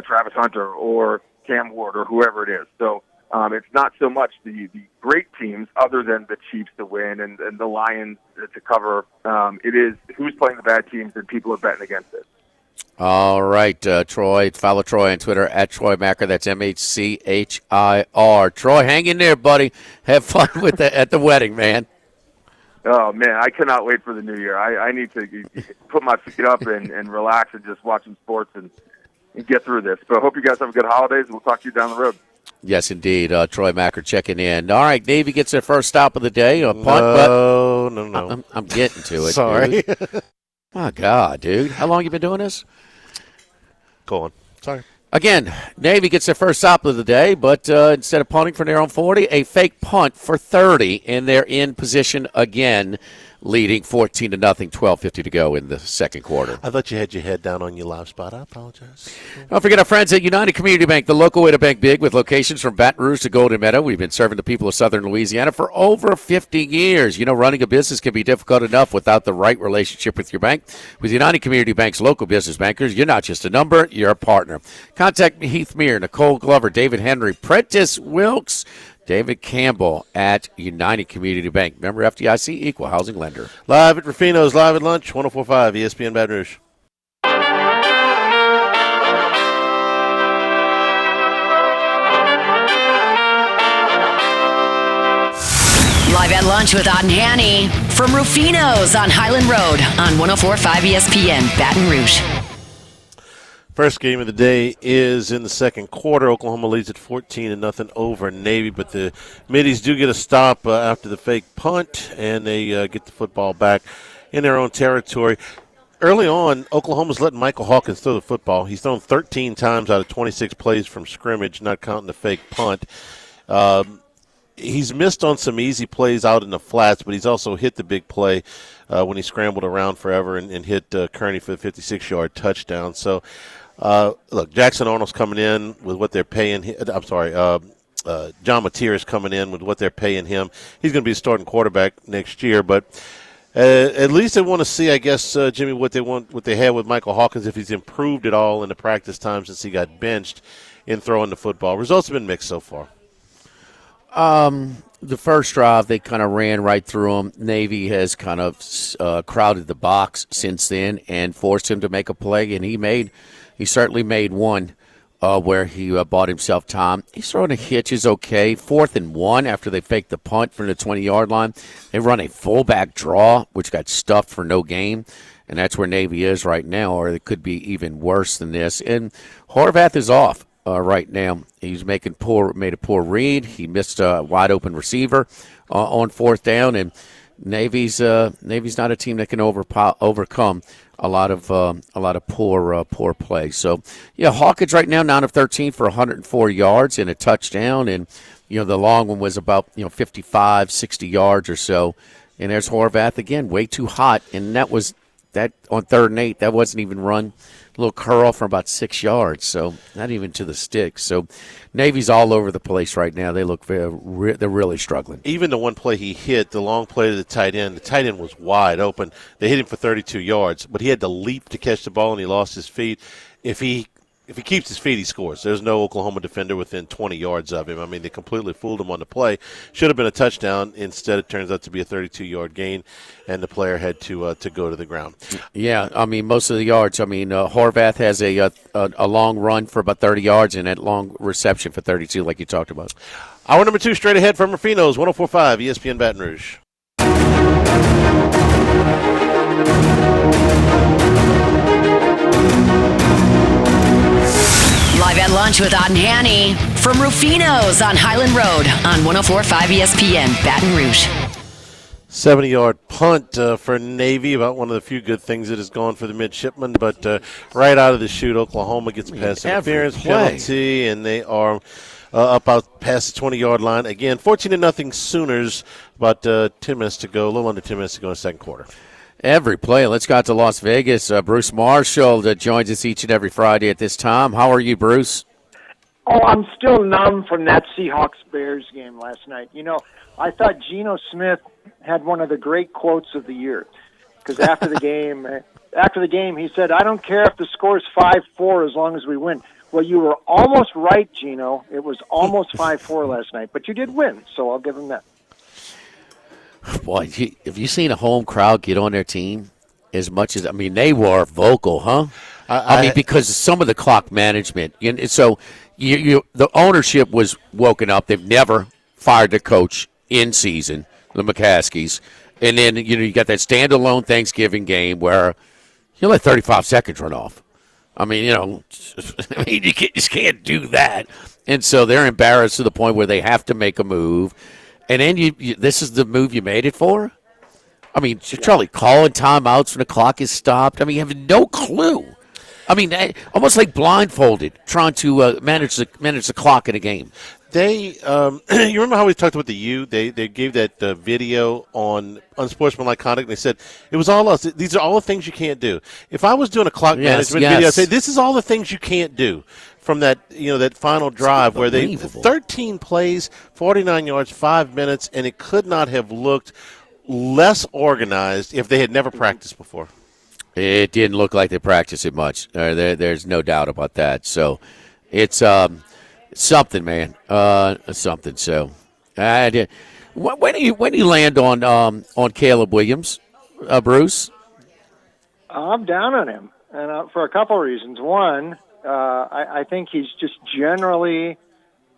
Travis Hunter or Cam Ward or whoever it is. So it's not so much the great teams other than the Chiefs to win and the Lions to cover. It is who's playing the bad teams, and people are betting against it. All right, Troy. Follow Troy on Twitter at Troy Macker. That's MHCHIR. Troy, hang in there, buddy. Have fun with at the wedding, man. Oh, man, I cannot wait for the new year. I need to put my feet up and relax and just watch some sports and get through this. But I hope you guys have a good holidays, and we'll talk to you down the road. Yes, indeed. Troy Macker checking in. All right, Navy gets their first stop of the day. A punt, No. I'm getting to it. Sorry. My God, dude. How long you been doing this? Go on. Sorry. Again, Navy gets their first stop of the day, but instead of punting from their own 40, a fake punt for 30, and they're in position again, leading 14-0, 12:50 to go in the second quarter. I thought you had your head down on your live spot. I apologize. Don't forget our friends at United Community Bank, the local way to bank big with locations from Baton Rouge to Golden Meadow. We've been serving the people of southern Louisiana for over 50 years. You know, running a business can be difficult enough without the right relationship with your bank. With United Community Bank's local business bankers, you're not just a number, you're a partner. Contact Heath Meir, Nicole Glover, David Henry, Prentice Wilkes, David Campbell at United Community Bank. Member FDIC, equal housing lender. Live at Rufino's, live at lunch, 104.5 ESPN Baton Rouge. Live at lunch with Otten Hanny from Rufino's on Highland Road on 104.5 ESPN Baton Rouge. First game of the day is in the second quarter. Oklahoma leads at 14-0 over Navy, but the Middies do get a stop after the fake punt, and they get the football back in their own territory. Early on, Oklahoma's letting Michael Hawkins throw the football. He's thrown 13 times out of 26 plays from scrimmage, not counting the fake punt. He's missed on some easy plays out in the flats, but he's also hit the big play when he scrambled around forever and hit Kearney for the 56-yard touchdown. So, look, Jackson Arnold's coming in with what they're paying. John Mateer is coming in with what they're paying him. He's going to be a starting quarterback next year, but at least they want to see, I guess, Jimmy, what they had with Michael Hawkins, if he's improved at all in the practice time since he got benched in throwing the football. Results have been mixed so far. The first drive, they kind of ran right through him. Navy has kind of crowded the box since then and forced him to make a play, and he certainly made one where he bought himself time. He's throwing a hitch is okay. 4th and 1 after they faked the punt from the 20-yard line. They run a fullback draw, which got stuffed for no gain, and that's where Navy is right now, or it could be even worse than this. And Horvath is off. Right now, he's made a poor read. He missed a wide open receiver on 4th down, and Navy's not a team that can overcome a lot of poor play. So yeah, Hawkins right now 9 of 13 for 104 yards and a touchdown, and the long one was about 55, 60 yards or so. And there's Horvath again, way too hot, and that was that on 3rd and 8. That wasn't even run. Little curl from about 6 yards, so not even to the stick. So Navy's all over the place right now. They look they're really struggling. Even the one play he hit, the long play to the tight end was wide open. They hit him for 32 yards, but he had to leap to catch the ball, and he lost his feet. If he keeps his feet, he scores. There's no Oklahoma defender within 20 yards of him. I mean, they completely fooled him on the play. Should have been a touchdown. Instead, it turns out to be a 32-yard gain, and the player had to go to the ground. Yeah, I mean, most of the yards. I mean, Horvath has a long run for about 30 yards and that long reception for 32, like you talked about. Hour number 2 straight ahead from Rufino's, 104.5 ESPN Baton Rouge. Live at lunch with Otten Hanny from Rufino's on Highland Road on 104.5 ESPN, Baton Rouge. 70-yard punt for Navy, about one of the few good things that has gone for the midshipmen. But right out of the chute, Oklahoma gets a pass interference penalty, and they are up out past the 20-yard line. Again, 14-0 Sooners, about 10 minutes to go, a little under 10 minutes to go in the second quarter. Every play. Let's go out to Las Vegas. Bruce Marshall joins us each and every Friday at this time. How are you, Bruce? Oh, I'm still numb from that Seahawks-Bears game last night. You know, I thought Geno Smith had one of the great quotes of the year, because after the game, he said, "I don't care if the score is 5-4 as long as we win." Well, you were almost right, Geno. It was almost 5-4 last night, but you did win, so I'll give him that. Boy, have you seen a home crowd get on their team as much as, I mean, they were vocal, huh? I mean, because some of the clock management. And so the ownership was woken up. They've never fired the coach in season, the McCaskies. And then, you got that standalone Thanksgiving game where you let 35 seconds run off. I mean, you just can't do that. And so they're embarrassed to the point where they have to make a move. And then this is the move you made it for? I mean, Charlie, calling timeouts when the clock is stopped. I mean, you have no clue. I mean, almost like blindfolded, trying to manage the clock in a game. They, you remember how we talked about the U? They gave that video on unsportsmanlike conduct. And they said it was all us. These are all the things you can't do. If I was doing a clock management video, I'd say this is all the things you can't do from that that final drive where they 13 plays, 49 yards, 5 minutes, and it could not have looked less organized if they had never practiced before. It didn't look like they practiced it much. There's no doubt about that. So it's something, man. Something. So when do you land on Caleb Williams, Bruce? I'm down on him, and for a couple of reasons. One, I think he's just generally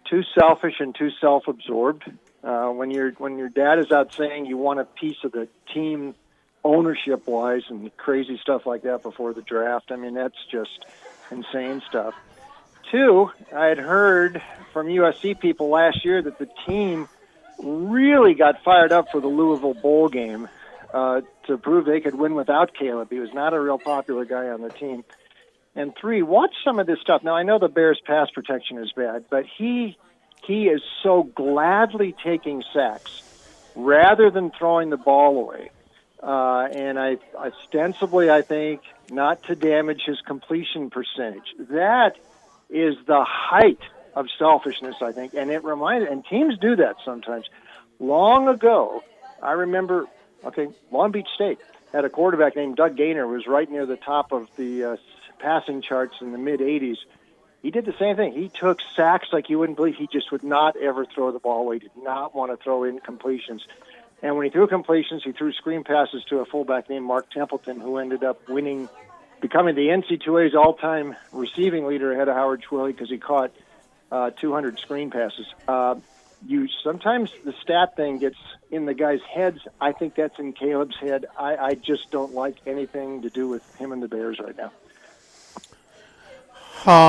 too selfish and too self-absorbed. When your dad is out saying you want a piece of the team ownership-wise and crazy stuff like that before the draft, I mean, that's just insane stuff. Two, I had heard from USC people last year that the team really got fired up for the Louisville Bowl game to prove they could win without Caleb. He was not a real popular guy on the team. And three, watch some of this stuff. Now, I know the Bears' pass protection is bad, but he is so gladly taking sacks rather than throwing the ball away. And ostensibly, I think, not to damage his completion percentage. That is the height of selfishness, I think. And and teams do that sometimes. Long ago, I remember, Long Beach State had a quarterback named Doug Gaynor who was right near the top of the passing charts in the mid-'80s. He did the same thing. He took sacks like you wouldn't believe. He just would not ever throw the ball away. He did not want to throw incompletions. And when he threw completions, he threw screen passes to a fullback named Mark Templeton, who ended up becoming the NC2A's all-time receiving leader ahead of Howard Twilley because he caught 200 screen passes. Sometimes the stat thing gets in the guys' heads. I think that's in Caleb's head. I just don't like anything to do with him and the Bears right now.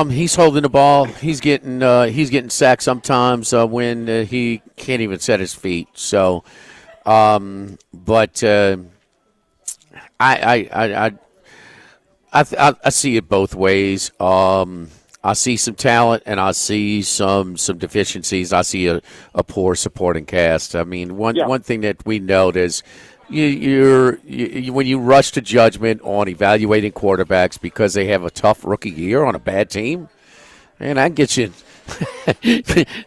He's holding the ball. He's getting sacked sometimes when he can't even set his feet. So, but I see it both ways. I see some talent and I see some deficiencies. I see a poor supporting cast. I mean, one thing that we note is when you rush to judgment on evaluating quarterbacks because they have a tough rookie year on a bad team, and that gets you.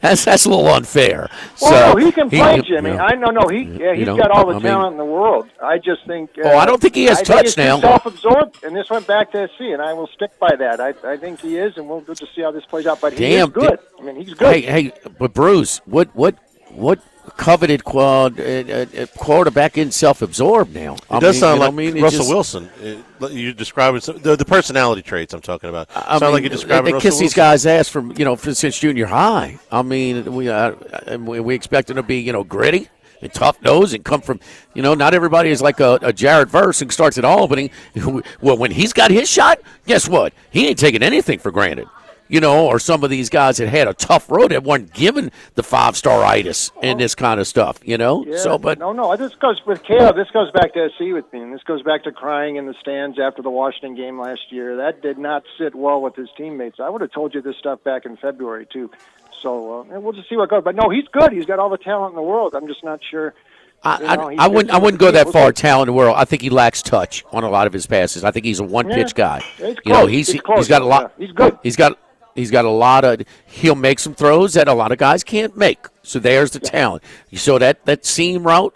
that's a little unfair. Well, so, he can play, Jimmy. He's got all the talent in the world. I just think. I don't think he has touch now. He's self-absorbed, and this went back to SC, and I will stick by that. I think he is, and we'll just see how this plays out. But he is good. He's good. Hey, but Bruce, what coveted quarterback in self-absorbed now? It does sound like Russell Wilson. You're describing the personality traits I'm talking about. Sound like you're describing Russell Wilson. They kiss these guys' ass since junior high. I mean, we expect them to be gritty and tough nose and come from not everybody is like a Jared Verse and starts at Albany. Well, when he's got his shot, guess what? He ain't taking anything for granted. or some of these guys that had a tough road that weren't given the 5-star-itis and this kind of stuff, Yeah, So, but no. This goes with Caleb. This goes back to SC with me, and this goes back to crying in the stands after the Washington game last year. That did not sit well with his teammates. I would have told you this stuff back in February too. So and we'll just see what goes. But no, he's good. He's got all the talent in the world. I'm just not sure. I wouldn't go that far. Talent in the world. I think he lacks touch on a lot of his passes. I think he's a one-pitch guy. He's he's got a lot. Yeah, he's good. He's got a lot of. He'll make some throws that a lot of guys can't make. So there's the talent. You saw that seam route.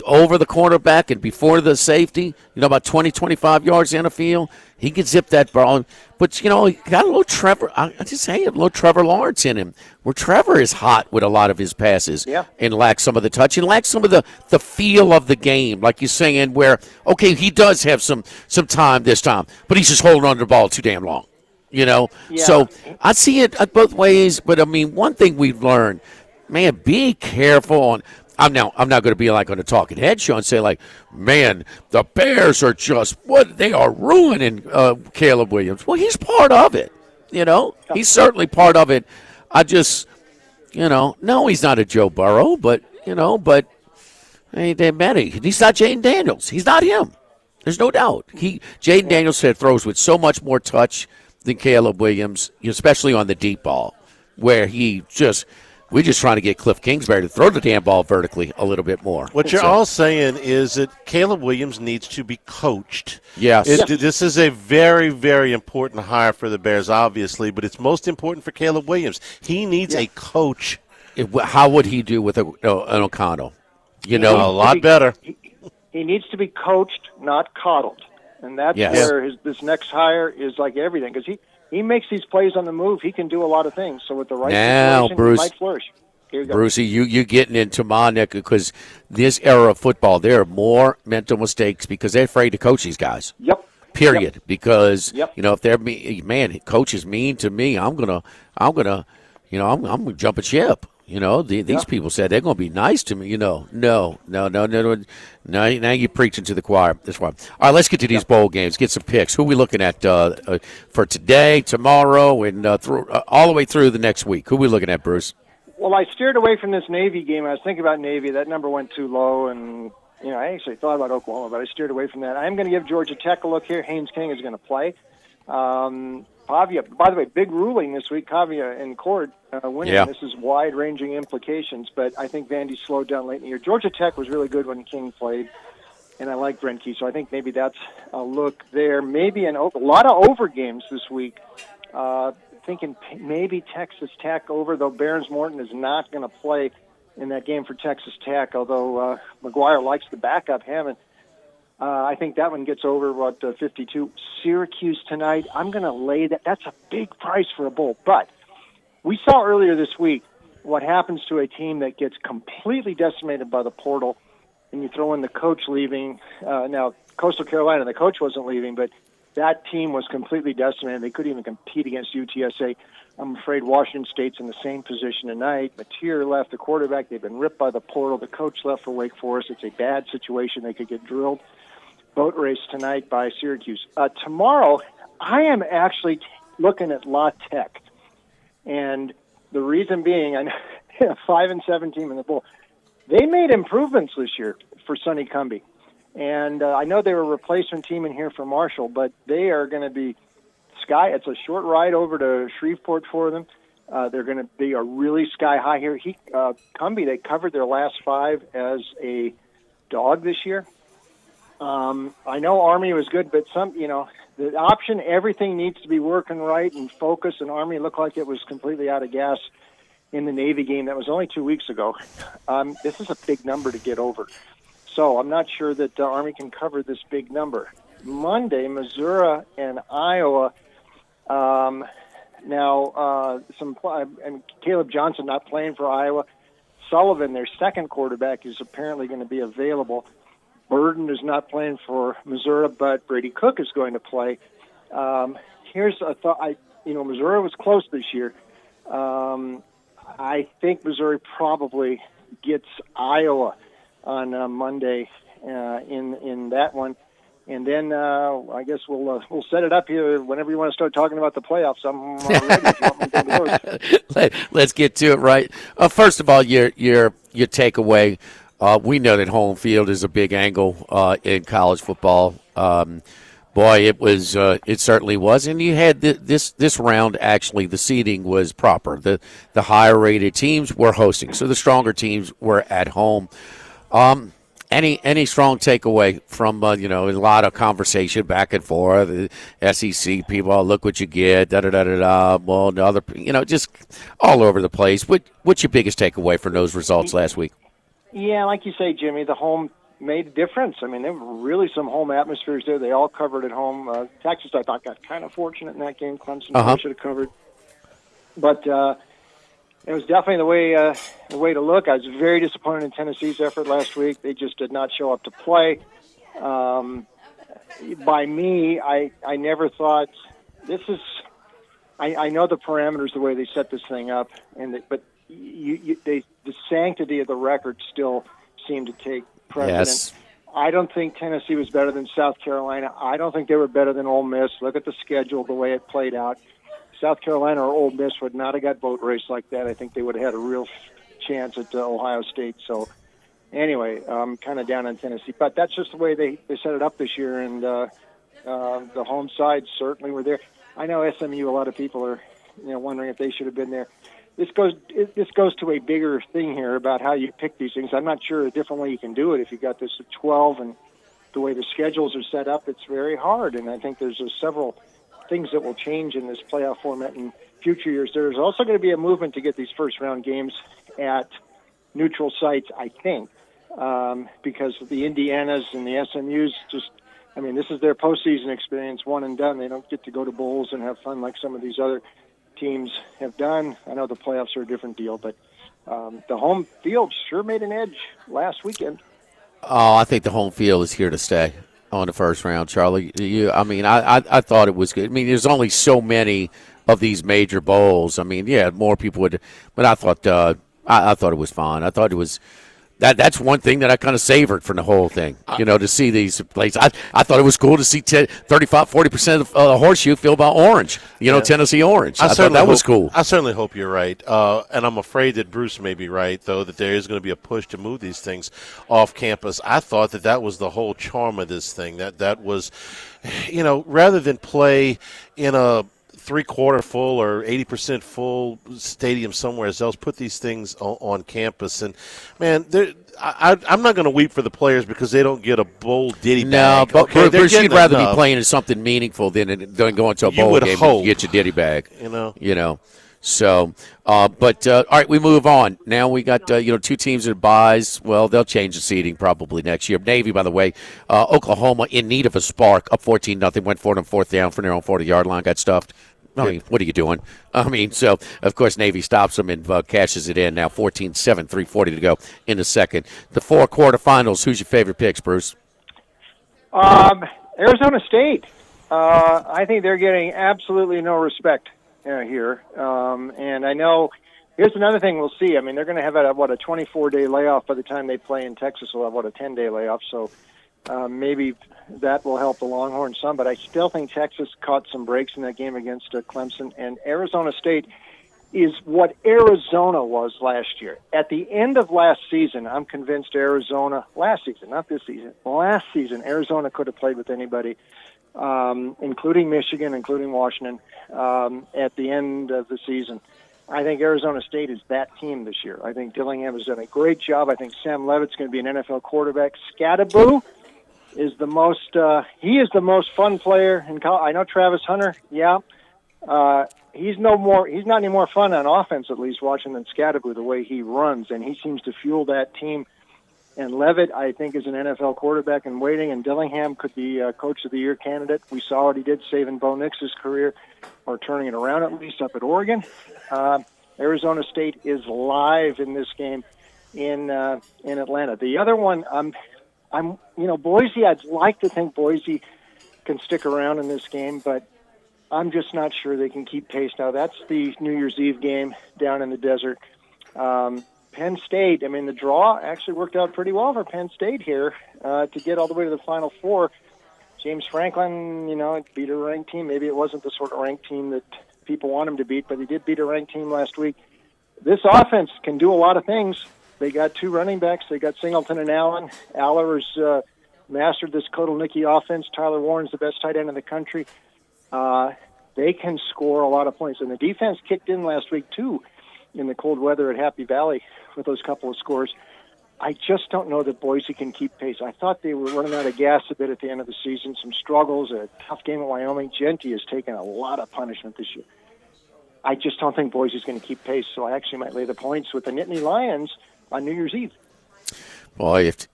Over the cornerback and before the safety. About 20, 25 yards down the field. He could zip that ball. But he got a little Trevor. I just say a little Trevor Lawrence in him. Where Trevor is hot with a lot of his passes. Yeah. And lacks some of the touch and lacks some of the feel of the game, like you're saying. Where he does have some time this time, but he's just holding on to the ball too damn long. Yeah. So I see it both ways. But one thing we've learned, man, be careful on. I'm not going to be like on a talking head show and say like, man, the Bears are just they are ruining Caleb Williams. Well, he's part of it. He's certainly part of it. I just, no, he's not a Joe Burrow, but ain't many. He's not Jaden Daniels. He's not him. There's no doubt. Jaden Daniels throws with so much more touch than Caleb Williams, especially on the deep ball, where we're just trying to get Cliff Kingsbury to throw the damn ball vertically a little bit more. What you're all saying is that Caleb Williams needs to be coached. Yes. This is a very, very important hire for the Bears, obviously, but it's most important for Caleb Williams. He needs a coach. How would he do with an O'Connell? A lot better. He needs to be coached, not coddled. And that's where this next hire is like everything, because he makes these plays on the move. He can do a lot of things. So with the right situation, Bruce, he might flourish. Here you go. Brucey, you're getting into my neck because this era of football, there are more mental mistakes because they're afraid to coach these guys. Yep. Period. Yep. Because if they're coach is mean to me, I'm gonna jump a ship. These people said they're going to be nice to me. No. Now you're preaching to the choir. That's why. All right, let's get to these bowl games. Get some picks. Who are we looking at for today, tomorrow, and all the way through the next week? Who are we looking at, Bruce? Well, I steered away from this Navy game. I was thinking about Navy. That number went too low, and I actually thought about Oklahoma, but I steered away from that. I'm going to give Georgia Tech a look here. Haynes King is going to play. Pavia, by the way, big ruling this week. Pavia in court winning. Yeah. This is wide-ranging implications, but I think Vandy slowed down late in the year. Georgia Tech was really good when King played, and I like Brenke, so I think maybe that's a look there. Maybe a lot of over games this week. Thinking maybe Texas Tech over, though Behrens Morton is not going to play in that game for Texas Tech, although McGuire likes the backup Hammond. I think that one gets over, 52. Syracuse tonight, I'm going to lay that. That's a big price for a bowl. But we saw earlier this week what happens to a team that gets completely decimated by the portal, and you throw in the coach leaving. Now, Coastal Carolina, the coach wasn't leaving, but that team was completely decimated. They couldn't even compete against UTSA. I'm afraid Washington State's in the same position tonight. Mateer left, the quarterback. They've been ripped by the portal. The coach left for Wake Forest. It's a bad situation. They could get drilled. Boat race tonight by Syracuse. Tomorrow, I am actually looking at La Tech. And the reason being, I know 5-7 team in the bowl. They made improvements this year for Sonny Cumbie. And I know they were a replacement team in here for Marshall, but they are going to be it's a short ride over to Shreveport for them. They are really sky high here. Cumbie, they covered their last 5 as a dog this year. I know Army was good, but the option, everything needs to be working right and focus, and Army looked like it was completely out of gas in the Navy game. That was only 2 weeks ago. This is a big number to get over. So I'm not sure that Army can cover this big number. Monday, Missouri and Iowa. Caleb Johnson not playing for Iowa. Sullivan, their second quarterback, is apparently going to be available. Burden is not playing for Missouri, but Brady Cook is going to play. Here's a thought. Missouri was close this year. I think Missouri probably gets Iowa on Monday in that one. And then I guess we'll set it up here whenever you want to start talking about the playoffs. I'm ready if you want me to go to those. Let's get to it. Right. First of all, your takeaway. We know that home field is a big angle in college football. Boy, it was. It certainly was. And you had this round. Actually, the seeding was proper. The higher rated teams were hosting, so the stronger teams were at home. Any strong takeaway from a lot of conversation back and forth, the SEC people, oh, look what you get, da da da da da. Well, the other, just all over the place. What's your biggest takeaway from those results last week? Yeah, like you say, Jimmy, the home made a difference. I mean, there were really some home atmospheres there. They all covered at home. Texas, I thought, got kind of fortunate in that game. Clemson should have covered, but. It was definitely the way to look. I was very disappointed in Tennessee's effort last week. They just did not show up to play. By me, I never thought this is. I know the parameters, the way they set this thing up, but the sanctity of the record still seemed to take precedent. Yes. I don't think Tennessee was better than South Carolina. I don't think they were better than Ole Miss. Look at the schedule, the way it played out. South Carolina or Ole Miss would not have got boat raced like that. I think they would have had a real chance at Ohio State. So, anyway, I'm kind of down on Tennessee. But that's just the way they set it up this year, and the home side certainly were there. I know SMU, a lot of people are wondering if they should have been there. This goes to a bigger thing here about how you pick these things. I'm not sure a different way you can do it. If you got this at 12 and the way the schedules are set up, it's very hard. And I think there's several things that will change in this playoff format in future years. There's also going to be a movement to get these first-round games at neutral sites, I think, because the Indianas and the SMUs this is their postseason experience, one and done. They don't get to go to bowls and have fun like some of these other teams have done. I know the playoffs are a different deal, but the home field sure made an edge last weekend. Oh, I think the home field is here to stay on the first round, Charlie. I thought it was good. I mean, there's only so many of these major bowls. I mean, yeah, more people would, but I thought I thought it was fine. I thought it was that's one thing that I kind of savored from the whole thing. To see these places. I thought it was cool to see 35-40% of the horseshoe filled by orange. Tennessee orange. I thought that was cool. I certainly hope you're right, and I'm afraid that Bruce may be right, though, that there is going to be a push to move these things off campus. I thought that was the whole charm of this thing. That was, rather than play in a 3/4 full or 80% full stadium somewhere else, put these things on campus. And, man, I'm not going to weep for the players because they don't get a bowl ditty bag. No, but okay? Bruce, you'd rather be playing in something meaningful than going to a bowl game and get your ditty bag. So, all right, we move on. Now we got, two teams that buys. Well, they'll change the seeding probably next year. Navy, by the way, Oklahoma in need of a spark, up 14-0, went for it on fourth down from their own 40-yard line, got stuffed. I mean, what are you doing? So, of course, Navy stops them and cashes it in. Now 14-7, 3:40 to go in the second. The 4 quarterfinals, who's your favorite picks, Bruce? Arizona State. I think they're getting absolutely no respect here. And I know here's another thing we'll see. I mean, they're going to have a 24-day layoff by the time they play in Texas. We'll have, a 10-day layoff. So maybe that will help the Longhorns some, but I still think Texas caught some breaks in that game against Clemson, and Arizona State is what Arizona was last year. At the end of last season, I'm convinced last season, Arizona could have played with anybody, including Michigan, including Washington, at the end of the season. I think Arizona State is that team this year. I think Dillingham has done a great job. I think Sam Levitt's going to be an NFL quarterback. Scatteraboo is the most fun player in college. I know Travis Hunter, he's not any more fun on offense, at least, watching than Scatteraboo, the way he runs, and he seems to fuel that team. And Levitt, I think, is an NFL quarterback in waiting, and Dillingham could be a Coach of the Year candidate. We saw what he did saving Bo Nix's career, or turning it around at least, up at Oregon. Arizona State is live in this game in Atlanta. The other one, Boise, I'd like to think Boise can stick around in this game, but I'm just not sure they can keep pace. Now, that's the New Year's Eve game down in the desert. Penn State, the draw actually worked out pretty well for Penn State here to get all the way to the Final Four. James Franklin, beat a ranked team. Maybe it wasn't the sort of ranked team that people want him to beat, but he did beat a ranked team last week. This offense can do a lot of things. They got 2 running backs. They got Singleton and Allen. Aller's mastered this Kotelnicki offense. Tyler Warren's the best tight end in the country. They can score a lot of points. And the defense kicked in last week, too, in the cold weather at Happy Valley with those couple of scores. I just don't know that Boise can keep pace. I thought they were running out of gas a bit at the end of the season. Some struggles, a tough game at Wyoming. Genty has taken a lot of punishment this year. I just don't think Boise's going to keep pace, so I actually might lay the points with the Nittany Lions on New Year's Eve. Boy, if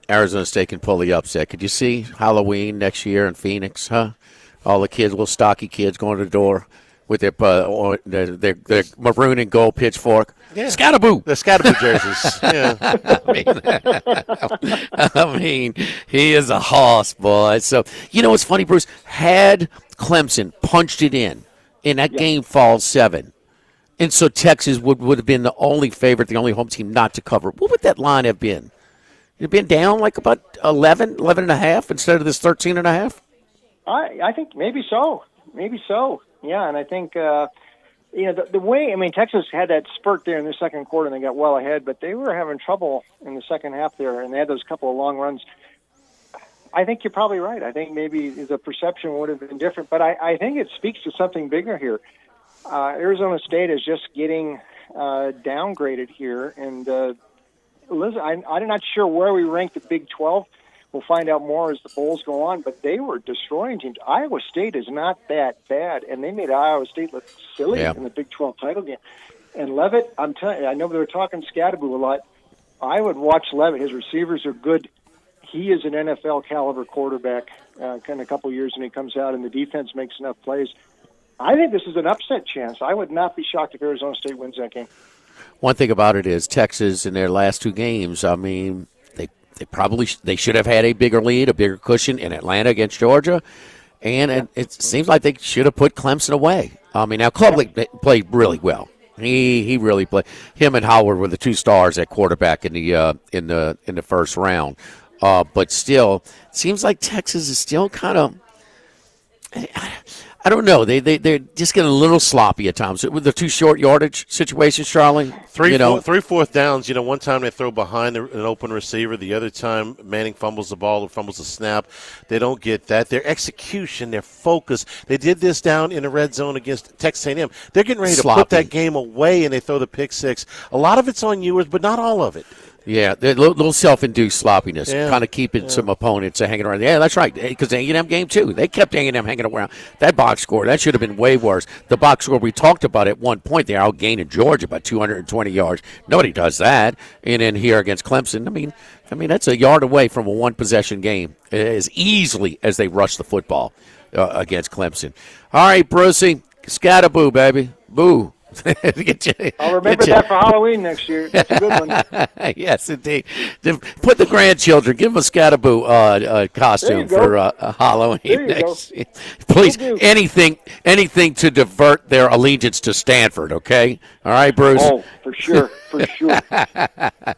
Arizona State can pull the upset, could you see Halloween next year in Phoenix, huh? All the kids, little stocky kids going to the door with their maroon and gold pitchfork. Yeah. Scataboo. The Scataboo jerseys. Yeah. I mean, he is a hoss, boy. So, it's funny, Bruce. Had Clemson punched it in that game falls 7, and so Texas would have been the only favorite, the only home team not to cover, what would that line have been? It have been down like about 11 and a half instead of this 13 and a half? I think maybe so. Yeah, and I think, the way, Texas had that spurt there in the second quarter and they got well ahead, but they were having trouble in the second half there, and they had those couple of long runs. I think you're probably right. I think maybe the perception would have been different, but I think it speaks to something bigger here. Arizona State is just getting downgraded here, and I'm not sure where we rank the Big 12. We'll find out more as the bowls go on, but they were destroying teams. Iowa State is not that bad, and they made Iowa State look silly in the Big 12 title game. And Leavitt, I'm telling you, I know they were talking Scataboo a lot. I would watch Leavitt. His receivers are good. He is an NFL caliber quarterback in a couple years, and he comes out and the defense makes enough plays. I think this is an upset chance. I would not be shocked if Arizona State wins that game. One thing about it is Texas in their last 2 games, they should have had a bigger lead, a bigger cushion in Atlanta against Georgia, and it seems like they should have put Clemson away. Now Klubnik played really well. He really played. Him and Howard were the 2 stars at quarterback in the first round. But still, it seems like Texas is still kind of, I don't know. They're just getting a little sloppy at times with the 2 short yardage situations, Charlie. 3 4th downs. One time they throw behind an open receiver. The other time Manning fumbles the ball or fumbles the snap. They don't get that. Their execution, their focus. They did this down in the red zone against Texas A&M. They're getting ready to put that game away, and they throw the pick 6. A lot of it's on Ewers, but not all of it. Yeah, a little self-induced sloppiness, kind of keeping some opponents hanging around. Yeah, that's right, because the A&M game, too. They kept A&M hanging around. That box score, that should have been way worse. The box score we talked about at one point, they're outgaining Georgia by 220 yards. Nobody does that. And then here against Clemson, I mean that's a yard away from a one-possession game as easily as they rush the football against Clemson. All right, Brucey, Scataboo, baby. Boo. I'll remember that for Halloween next year. That's a good one. Yes, indeed. Put the grandchildren, give them a Scataboo costume for Halloween next year. Please, anything to divert their allegiance to Stanford, okay? All right, Bruce? Oh, for sure.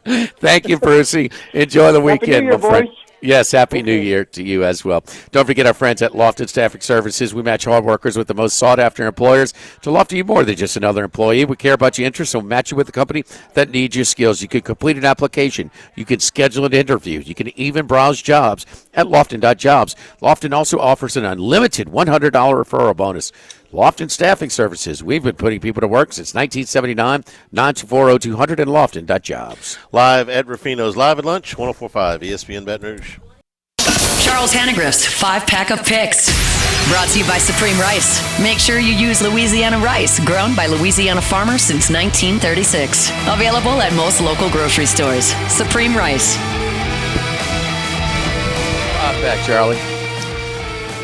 Thank you, Brucey. Enjoy the weekend, my friend. Boys. Yes, Happy New Year to you as well. Don't forget our friends at Lofton Staffing Services. We match hard workers with the most sought-after employers. To Lofton, you're more than just another employee. We care about your interests, so we'll match you with a company that needs your skills. You can complete an application. You can schedule an interview. You can even browse jobs at Lofton.jobs. Lofton also offers an unlimited $100 referral bonus. Lofton Staffing Services. We've been putting people to work since 1979. 924-0200 and Lofton.jobs. Live at Ruffino's Live at Lunch, 104.5 ESPN Baton Rouge. Charles Hannegrift's 5-pack of picks. Brought to you by Supreme Rice. Make sure you use Louisiana rice, grown by Louisiana farmers since 1936. Available at most local grocery stores. Supreme Rice. 5-pack, Charlie.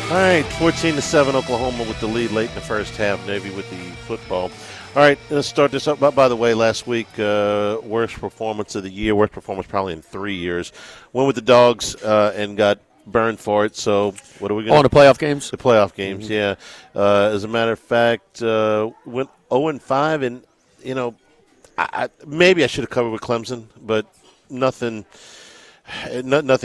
All right, 14-7 Oklahoma with the lead late in the first half. Navy with the football. All right, let's start this up. By the way, last week, worst performance of the year, worst performance probably in 3 years. Went with the Dogs and got burned for it. So what are we going to do? The playoff games? The playoff games, yeah. As a matter of fact, went 0-5, and, maybe I should have covered with Clemson, but nothing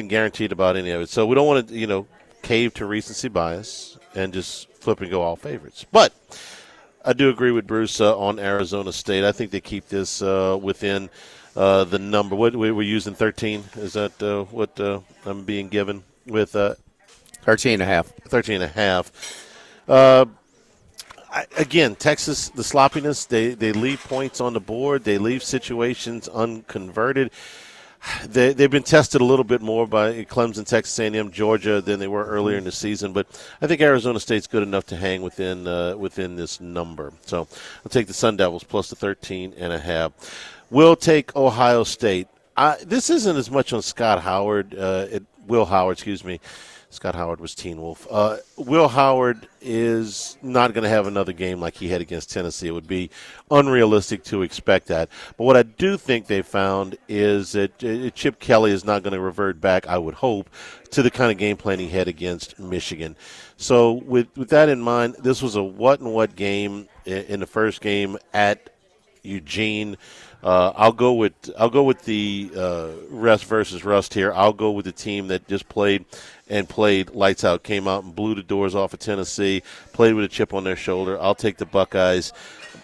guaranteed about any of it. So we don't want to, cave to recency bias and just flip and go all favorites. But I do agree with Bruce on Arizona State. I think they keep this within the number. What we're using 13? Is that what I'm being given with 13.5? 13.5. Again, Texas, the sloppiness. They leave points on the board. They leave situations unconverted. They've been tested a little bit more by Clemson, Texas A&M, Georgia than they were earlier in the season, but I think Arizona State's good enough to hang within this number. So I'll take the Sun Devils plus the 13.5. We'll take Ohio State. This isn't as much on Scott Howard. Will Howard, excuse me. Scott Howard was Teen Wolf. Will Howard is not going to have another game like he had against Tennessee. It would be unrealistic to expect that. But what I do think they found is that Chip Kelly is not going to revert back, I would hope, to the kind of game plan he had against Michigan. So with that in mind, this was a what game in the first game at Eugene. I'll go with the rest versus rust here. I'll go with the team that just played lights out, came out and blew the doors off of Tennessee, played with a chip on their shoulder. I'll take the Buckeyes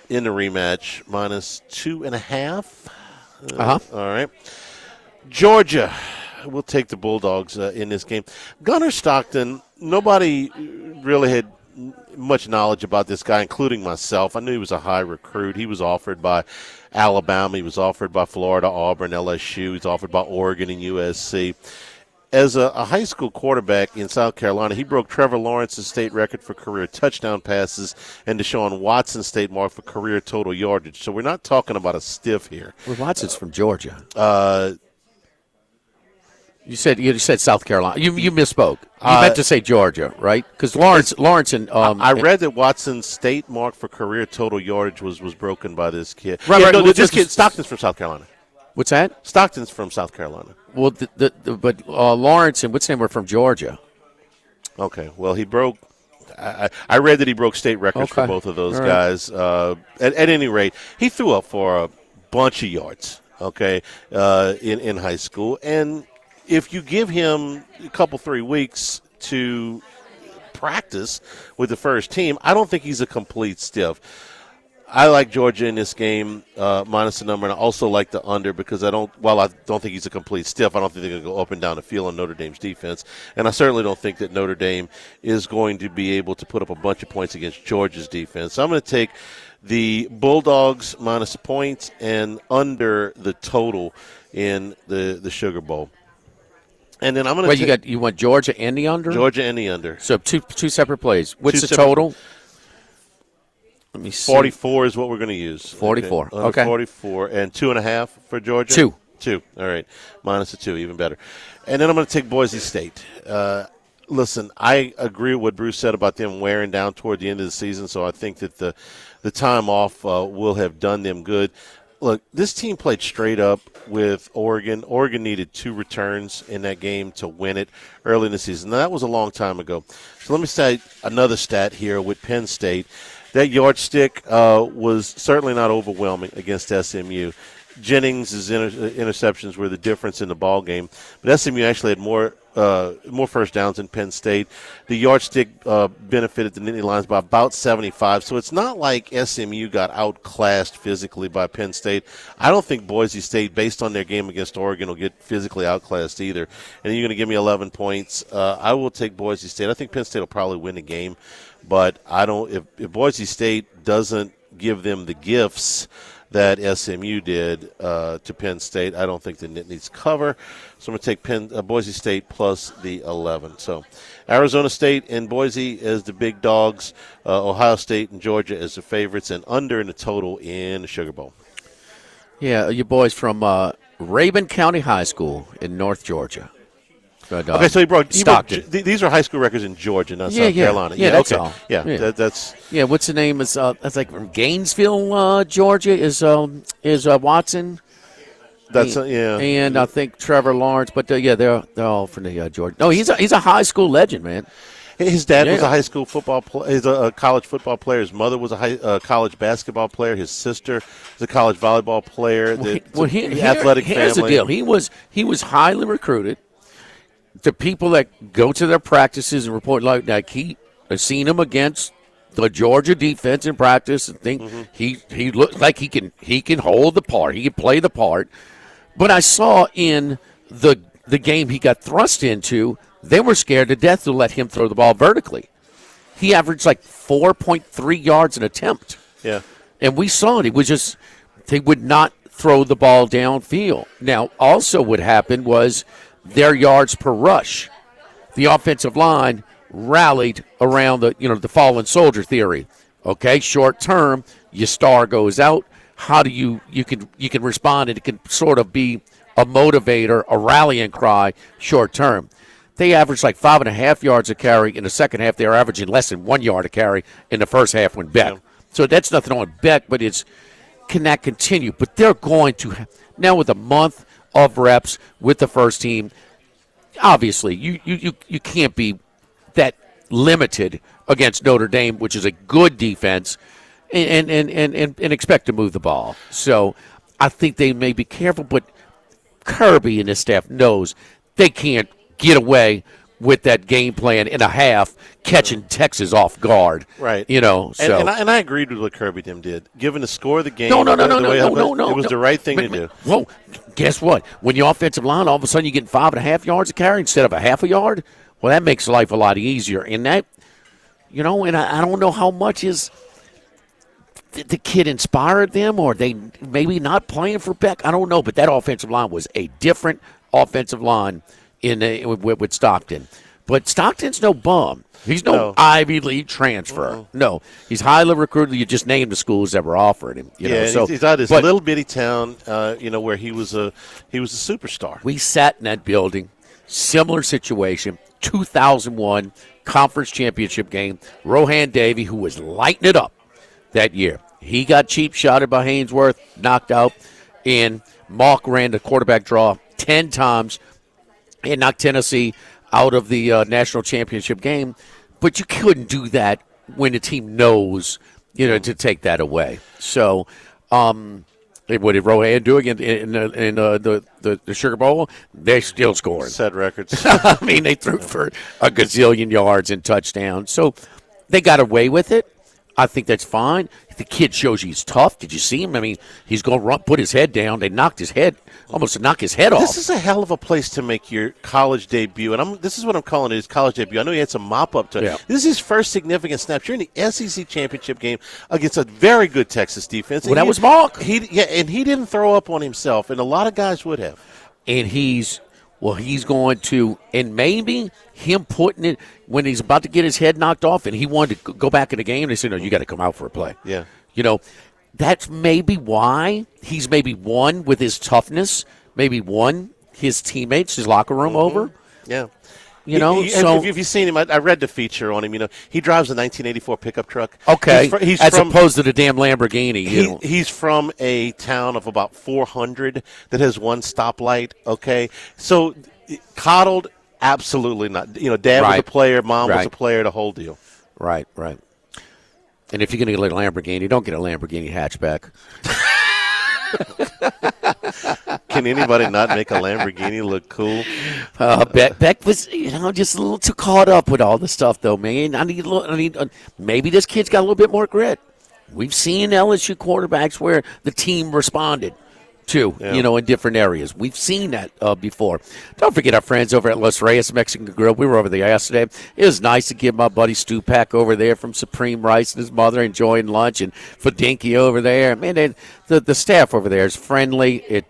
in the rematch minus 2.5. All right. Georgia, we'll take the Bulldogs in this game. Gunnar Stockton, nobody really had much knowledge about this guy, including myself. I knew he was a high recruit. He was offered by Alabama. He was offered by Florida, Auburn, LSU. He was offered by Oregon and USC. As a high school quarterback in South Carolina, he broke Trevor Lawrence's state record for career touchdown passes and Deshaun Watson's state mark for career total yardage. So we're not talking about a stiff here. Well, Watson's from Georgia. You said South Carolina. You misspoke. You meant to say Georgia, right? Because Lawrence and I read that Watson's state mark for career total yardage was broken by this kid. Right. No, this kid Stockton's from South Carolina. What's that? Stockton's from South Carolina. Well, but Lawrence and what's his name were from Georgia. Okay. Well, he broke. I read that he broke state records for both of those guys. At any rate, he threw up for a bunch of yards. Okay, in high school, and if you give him a couple 3 weeks to practice with the first team, I don't think he's a complete stiff. I like Georgia in this game, minus the number, and I also like the under because while I don't think he's a complete stiff, I don't think they're going to go up and down the field on Notre Dame's defense. And I certainly don't think that Notre Dame is going to be able to put up a bunch of points against Georgia's defense. So I'm going to take the Bulldogs minus the points and under the total in the Sugar Bowl. And then I'm going to you want Georgia and the under? Georgia and the under. So two separate plays. What's the total? Let me see. 44 is what we're going to use. 44. Okay. 44 and 2.5 for Georgia. 2. All right. Minus the 2, even better. And then I'm going to take Boise State. Listen, I agree with what Bruce said about them wearing down toward the end of the season, so I think that the time off will have done them good. Look, this team played straight up with Oregon. Oregon needed 2 returns in that game to win it early in the season. Now, that was a long time ago. So let me cite another stat here with Penn State. That yardstick was certainly not overwhelming against SMU. Jennings' interceptions were the difference in the ball game, but SMU actually had more first downs than Penn State. The yardstick benefited the Nittany Lions by about 75, so it's not like SMU got outclassed physically by Penn State. I don't think Boise State, based on their game against Oregon, will get physically outclassed either. And you're going to give me 11 points. I will take Boise State. I think Penn State will probably win the game, but I don't. If Boise State doesn't give them the gifts that SMU did to Penn State, I don't think the Nittany's cover. So I'm going to take Boise State plus the 11. So Arizona State and Boise as the big dogs, Ohio State and Georgia as the favorites, and under in the total in the Sugar Bowl. Yeah, you boys from Rabun County High School in North Georgia. But, okay, so he broke these are high school records in Georgia, not South Carolina. Yeah, that's okay. all. Yeah, that's. Yeah, what's the name? That's like from Gainesville, Georgia. Is Watson? That's yeah. And I think Trevor Lawrence, but they're all from the Georgia. No, he's a high school legend, man. His dad was a high school football player. He's a college football player. His mother was a college basketball player. His sister was a college volleyball player. Here's the deal. He was highly recruited. the people that go to their practices and report like he has seen him against the Georgia defense in practice and think he looks like he can hold the part, he can play the part. But I saw in the game he got thrust into, they were scared to death to let him throw the ball vertically. He averaged like 4.3 yards an attempt. Yeah. And we saw it. It was just they would not throw the ball downfield. Now, also what happened was their yards per rush. The offensive line rallied around the fallen soldier theory. Okay, short term, your star goes out. How do you can respond, and it can sort of be a motivator, a rallying cry short term. They averaged like 5.5 yards a carry. In the second half, they were averaging less than 1 yard a carry in the first half when Beck. Yeah. So that's nothing on Beck, but can that continue? But they're going to now with a month of reps with the first team. Obviously, you can't be that limited against Notre Dame, which is a good defense, and expect to move the ball. So I think they may be careful, but Kirby and his staff knows they can't get away with that game plan in a half, catching Texas off guard. Right. So. And I agreed with what Kirby Dim did. Given the score of the game, No. It was the right thing to do. Well, guess what? When your offensive line, all of a sudden you're getting 5.5 yards a carry instead of a half a yard, well, that makes life a lot easier. And that, and I don't know how much is the kid inspired them, or they maybe not playing for Beck. I don't know, but that offensive line was a different offensive line with Stockton. But Stockton's no bum. He's no Ivy League transfer. No, he's highly recruited. You just named the schools that were offering him. He's out of this little bitty town, where he was a superstar. We sat in that building, similar situation, 2001 conference championship game. Rohan Davey, who was lighting it up that year, he got cheap shotted by Haynesworth, knocked out, and Malk ran the quarterback draw 10 times and knocked Tennessee out of the national championship game. But you couldn't do that when the team knows, to take that away. So, what did Rohan do again in the Sugar Bowl? They still scored. Set records. I mean, they threw for a gazillion yards and touchdowns. So they got away with it. I think that's fine. The kid shows you he's tough. Did you see him? I mean, he's going to put his head down. They knocked his head, almost knocked his head off. This is a hell of a place to make your college debut, and this is what I'm calling it, his college debut. I know he had some mop-up to it. Yeah. This is his first significant snap. You're in the SEC championship game against a very good Texas defense. Well, that was Mark. And he didn't throw up on himself, and a lot of guys would have. And he's going to, and maybe him putting it when he's about to get his head knocked off and he wanted to go back in the game, they said, no, you got to come out for a play. Yeah. That's maybe why he's maybe won with his toughness, maybe won his teammates, his locker room over. Yeah. So if you've seen him, I read the feature on him. He drives a 1984 pickup truck. Okay, he's opposed to the damn Lamborghini. He's from a town of about 400 that has one stoplight. Okay, so coddled, absolutely not. Dad was a player, mom was a player, the whole deal. Right. And if you're going to get a Lamborghini, don't get a Lamborghini hatchback. Can anybody not make a Lamborghini look cool? Beck was, just a little too caught up with all the stuff, though, man. Maybe this kid's got a little bit more grit. We've seen LSU quarterbacks where the team responded to, in different areas. We've seen that before. Don't forget our friends over at Los Reyes Mexican Grill. We were over there yesterday. It was nice to give my buddy Stu Pack over there from Supreme Rice and his mother enjoying lunch, and Fadinky over there. Man, the staff over there is friendly.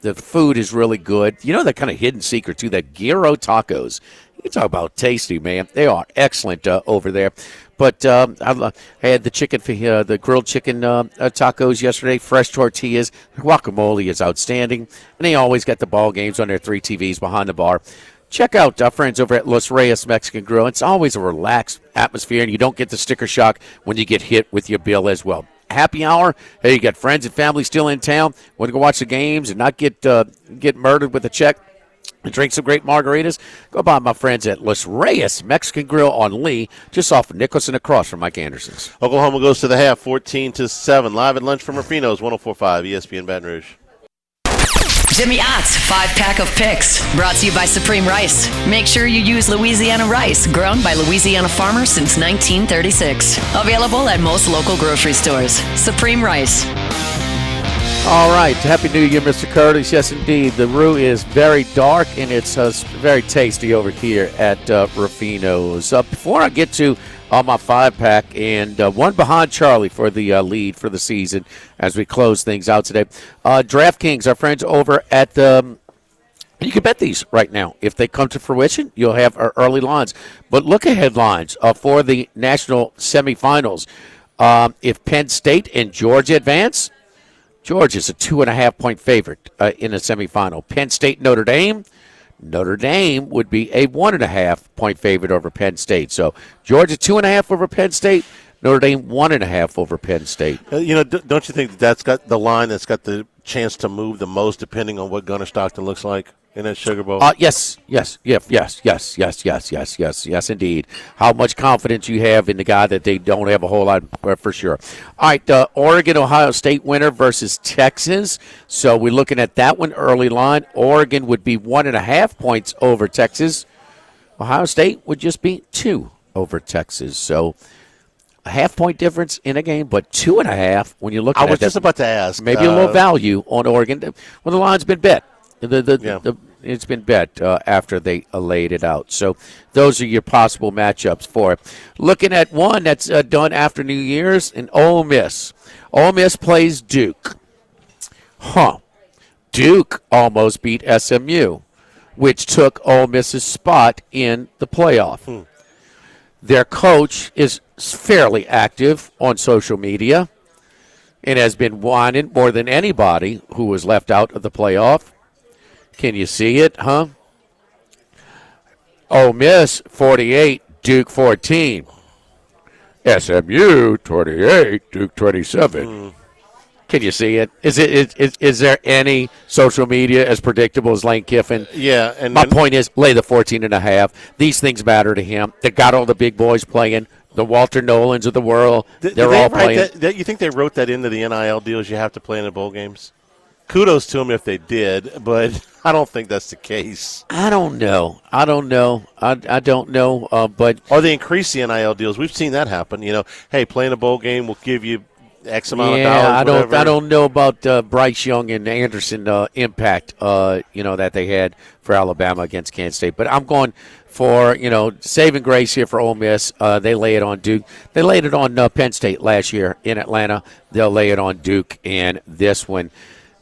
The food is really good. that kind of hidden secret, too, that gyro tacos. You talk about tasty, man. They are excellent over there. But I had the grilled chicken tacos yesterday, fresh tortillas. Guacamole is outstanding. And they always got the ball games on their 3 TVs behind the bar. Check out our friends over at Los Reyes Mexican Grill. It's always a relaxed atmosphere, and you don't get the sticker shock when you get hit with your bill as well. Happy hour. Hey, you got friends and family still in town. Want to go watch the games and not get murdered with a check? And drink some great margaritas? Go by my friends at Los Reyes Mexican Grill on Lee, just off of Nicholson across from Mike Anderson's. Oklahoma goes to the half, 14-7. Live at lunch from Rufino's, 104.5 ESPN Baton Rouge. Jimmy Ott's 5-pack of picks, brought to you by Supreme Rice. Make sure you use Louisiana rice, grown by Louisiana farmers since 1936. Available at most local grocery stores. Supreme Rice. All right. Happy New Year, Mr. Curtis. Yes, indeed. The roux is very dark, and it's very tasty over here at Ruffino's. Before I get to my 5-pack and one behind Charlie for the lead for the season as we close things out today. DraftKings, our friends over at you can bet these right now. If they come to fruition, you'll have our early lines. But look-ahead lines for the national semifinals. If Penn State and Georgia advance, Georgia's a 2.5-point favorite in the semifinal. Penn State, Notre Dame would be a 1.5-point favorite over Penn State. So Georgia 2.5 over Penn State, Notre Dame 1.5 over Penn State. Don't you think that's got the line that's got the chance to move the most, depending on what Gunnar Stockton looks like in that Sugar Bowl? Yes, indeed. How much confidence you have in the guy that they don't have a whole lot for sure. All right, Oregon-Ohio State winner versus Texas. So we're looking at that one early line. Oregon would be 1.5 points over Texas. Ohio State would just be 2 over Texas. So a half-point difference in a game, but 2.5 when you look at it. I was just about to ask. Maybe a little value on Oregon. Well, the line's been bet. It's been bet after they laid it out. So those are your possible matchups for it. Looking at one that's done after New Year's, in Ole Miss. Ole Miss plays Duke. Duke almost beat SMU, which took Ole Miss's spot in the playoff. Their coach is fairly active on social media and has been whining more than anybody who was left out of the playoff. Can you see it, huh? Ole Miss 48, Duke 14. SMU 28, Duke 27. Can you see it? Is there any social media as predictable as Lane Kiffin? Yeah. And my point is, lay the 14.5. These things matter to him. They got all the big boys playing. The Walter Nolans of the world. They're all playing. You think they wrote that into the NIL deals? You have to play in the bowl games? Kudos to them if they did, but I don't think that's the case. I don't know. I don't know. But or they increase the NIL deals. We've seen that happen. Hey, playing a bowl game will give you X amount of dollars. I don't know about Bryce Young and Anderson impact. That they had for Alabama against Kansas State. But I'm going for saving grace here for Ole Miss. They lay it on Duke. They laid it on Penn State last year in Atlanta. They'll lay it on Duke and this one.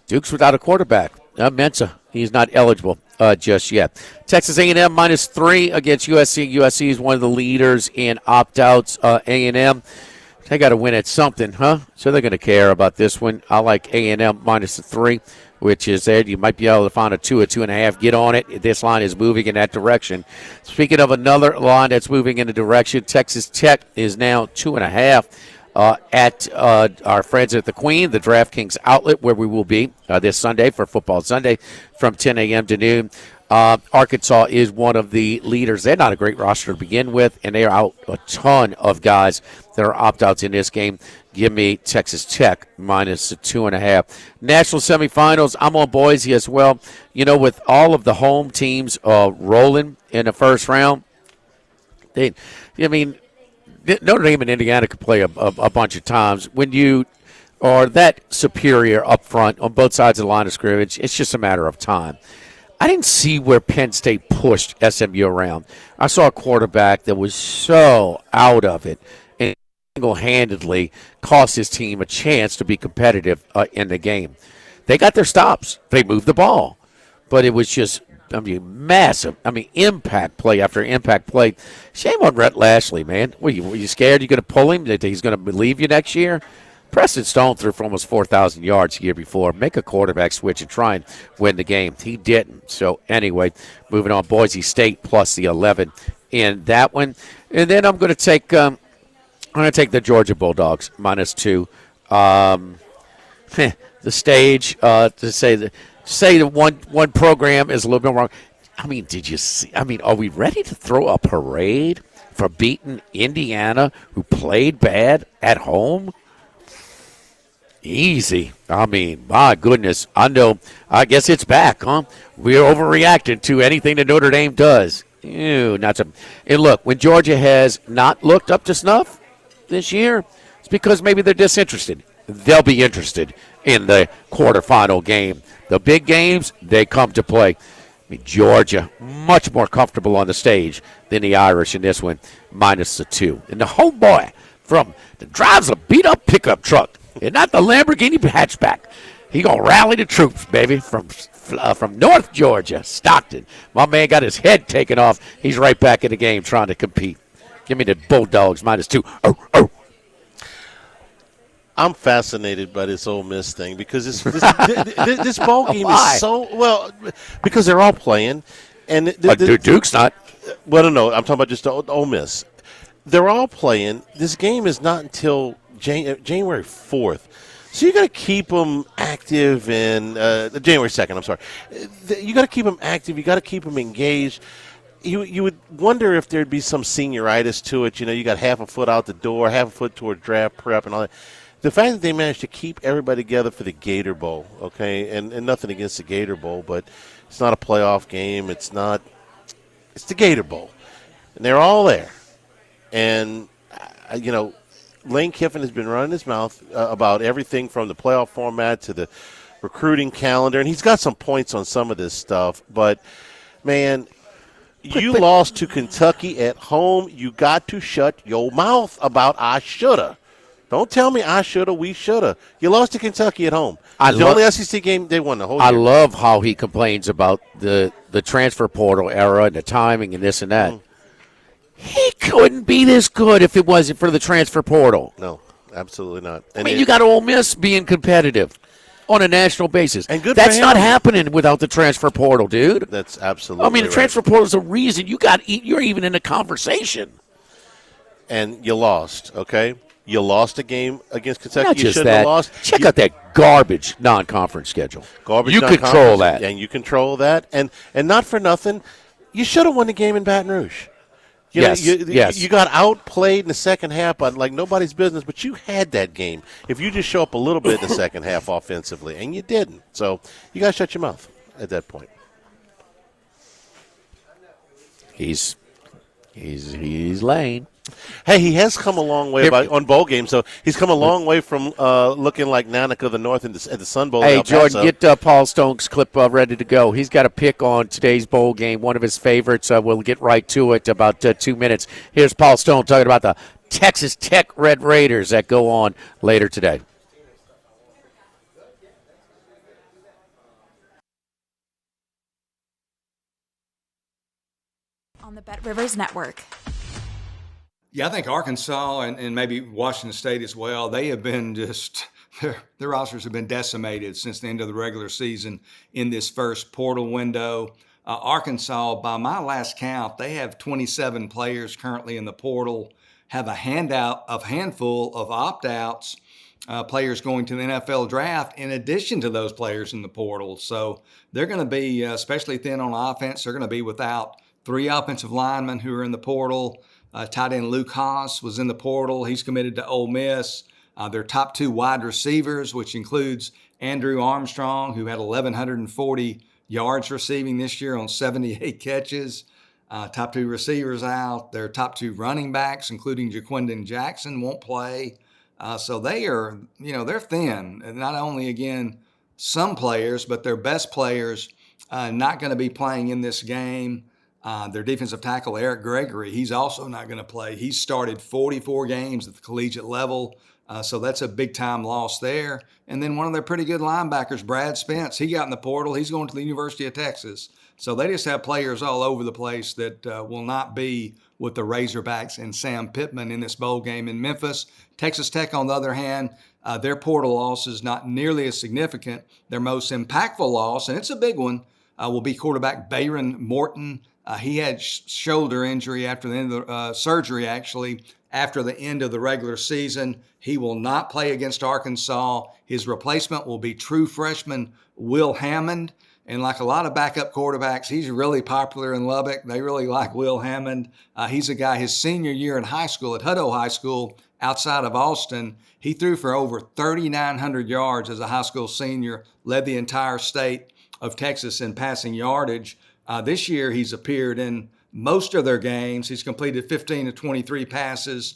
Duke's without a quarterback. Mensah, he's not eligible just yet. Texas A&M -3 against USC. USC is one of the leaders in opt-outs. A&M, they got to win at something, huh? So they're going to care about this one. I like A&M -3, which is there. You might be able to find a 2 or 2.5. Get on it. This line is moving in that direction. Speaking of another line that's moving in the direction, Texas Tech is now 2.5. At our friends at the Queen, the DraftKings outlet, where we will be this Sunday for Football Sunday from 10 a.m. to noon. Arkansas is one of the leaders. They're not a great roster to begin with, and they are out a ton of guys that are opt-outs in this game. Give me Texas Tech -2.5. National semifinals, I'm on Boise as well. With all of the home teams rolling in the first round, Notre Dame and Indiana could play a bunch of times. When you are that superior up front on both sides of the line of scrimmage, it's just a matter of time. I didn't see where Penn State pushed SMU around. I saw a quarterback that was so out of it and single-handedly cost his team a chance to be competitive in the game. They got their stops. They moved the ball. But it was just massive. Impact play after impact play. Shame on Rhett Lashley, man. Were you scared you're going to pull him, that he's going to leave you next year? Preston Stone threw for almost 4,000 yards the year before. Make a quarterback switch and try and win the game. He didn't. So, anyway, moving on. Boise State plus the 11 in that one. And then I'm going to take the Georgia Bulldogs -2. The stage to say that one program is a little bit wrong. Did you see? Are we ready to throw a parade for beating Indiana, who played bad at home? Easy. I mean, my goodness. I guess it's back, huh? We're overreacting to anything that Notre Dame does. Ew, not some. And look, when Georgia has not looked up to snuff this year, it's because maybe they're disinterested. They'll be interested in the quarterfinal game. The big games, they come to play. I mean, Georgia, much more comfortable on the stage than the Irish in this one, minus the 2. And the homeboy that drives a beat-up pickup truck, and not the Lamborghini hatchback. He gonna rally the troops, baby, from North Georgia, Stockton. My man got his head taken off. He's right back in the game trying to compete. Give me the Bulldogs minus 2. Oh. I'm fascinated by this Ole Miss thing because this ball game is so well because they're all playing, and Duke's not. Well, no, I'm talking about just Ole Miss. They're all playing. This game is not until January 4th. So you got to keep them active and January 2nd, I'm sorry. You got to keep them active. You got to keep them engaged. You would wonder if there'd be some senioritis to it. You know, you got half a foot out the door, half a foot toward draft prep and all that. The fact that they managed to keep everybody together for the Gator Bowl, okay, and nothing against the Gator Bowl, but it's not a playoff game. It's the Gator Bowl. And they're all there. And, Lane Kiffin has been running his mouth about everything from the playoff format to the recruiting calendar. And he's got some points on some of this stuff. But, man, you lost to Kentucky at home. You got to shut your mouth about I shoulda. Don't tell me I shoulda, we shoulda. You lost to Kentucky at home. The only SEC game they won the whole year. I love how he complains about the transfer portal era and the timing and this and that. He couldn't be this good if it wasn't for the transfer portal. No, absolutely not. And you got Ole Miss being competitive on a national basis. And good That's for not him. happening without the transfer portal, dude. That's absolutely the right. transfer portal is a reason you're even in the conversation. And you lost, okay? You lost a game against Kentucky. Not you just shouldn't that. have lost. Check out that garbage non-conference schedule. You control that. And you control that. And not for nothing, you should have won the game in Baton Rouge. Yes. You got outplayed in the second half by like nobody's business, but you had that game. If you just show up a little bit in the second half offensively, and you didn't. So you got to shut your mouth at that point. He's Lane. Hey, he has come a long way on bowl games. So he's come a long way from looking like Nanak of the North at the Sun Bowl. Hey, Jordan, get Paul Stone's clip ready to go. He's got a pick on today's bowl game, one of his favorites. We'll get right to it about 2 minutes. Here's Paul Stone talking about the Texas Tech Red Raiders that go on later today. On the Bet Rivers Network. Yeah, I think Arkansas and maybe Washington State as well, they have been just their rosters have been decimated since the end of the regular season in this first portal window. Arkansas, by my last count, they have 27 players currently in the portal, have a handful of opt-outs, players going to the NFL draft in addition to those players in the portal. So they're going to be especially thin on offense. They're going to be without 3 offensive linemen who are in the portal. Tight end Luke Haas was in the portal. He's committed to Ole Miss. Their top 2 wide receivers, which includes Andrew Armstrong, who had 1,140 yards receiving this year on 78 catches. Top 2 receivers out. Their top 2 running backs, including Jaquindon Jackson, won't play. So they are, they're thin. And not only, again, some players, but their best players not going to be playing in this game. Their defensive tackle, Eric Gregory, he's also not going to play. He's started 44 games at the collegiate level, so that's a big-time loss there. And then one of their pretty good linebackers, Brad Spence, he got in the portal. He's going to the University of Texas. So they just have players all over the place that will not be with the Razorbacks and Sam Pittman in this bowl game in Memphis. Texas Tech, on the other hand, their portal loss is not nearly as significant. Their most impactful loss, and it's a big one, will be quarterback Bayron Morton. He had shoulder injury after the end of the surgery, actually, after the end of the regular season. He will not play against Arkansas. His replacement will be true freshman Will Hammond. And like a lot of backup quarterbacks, he's really popular in Lubbock. They really like Will Hammond. He's a guy, his senior year in high school at Hutto High School outside of Austin, he threw for over 3,900 yards as a high school senior, led the entire state of Texas in passing yardage. This year, he's appeared in most of their games. He's completed 15 to 23 passes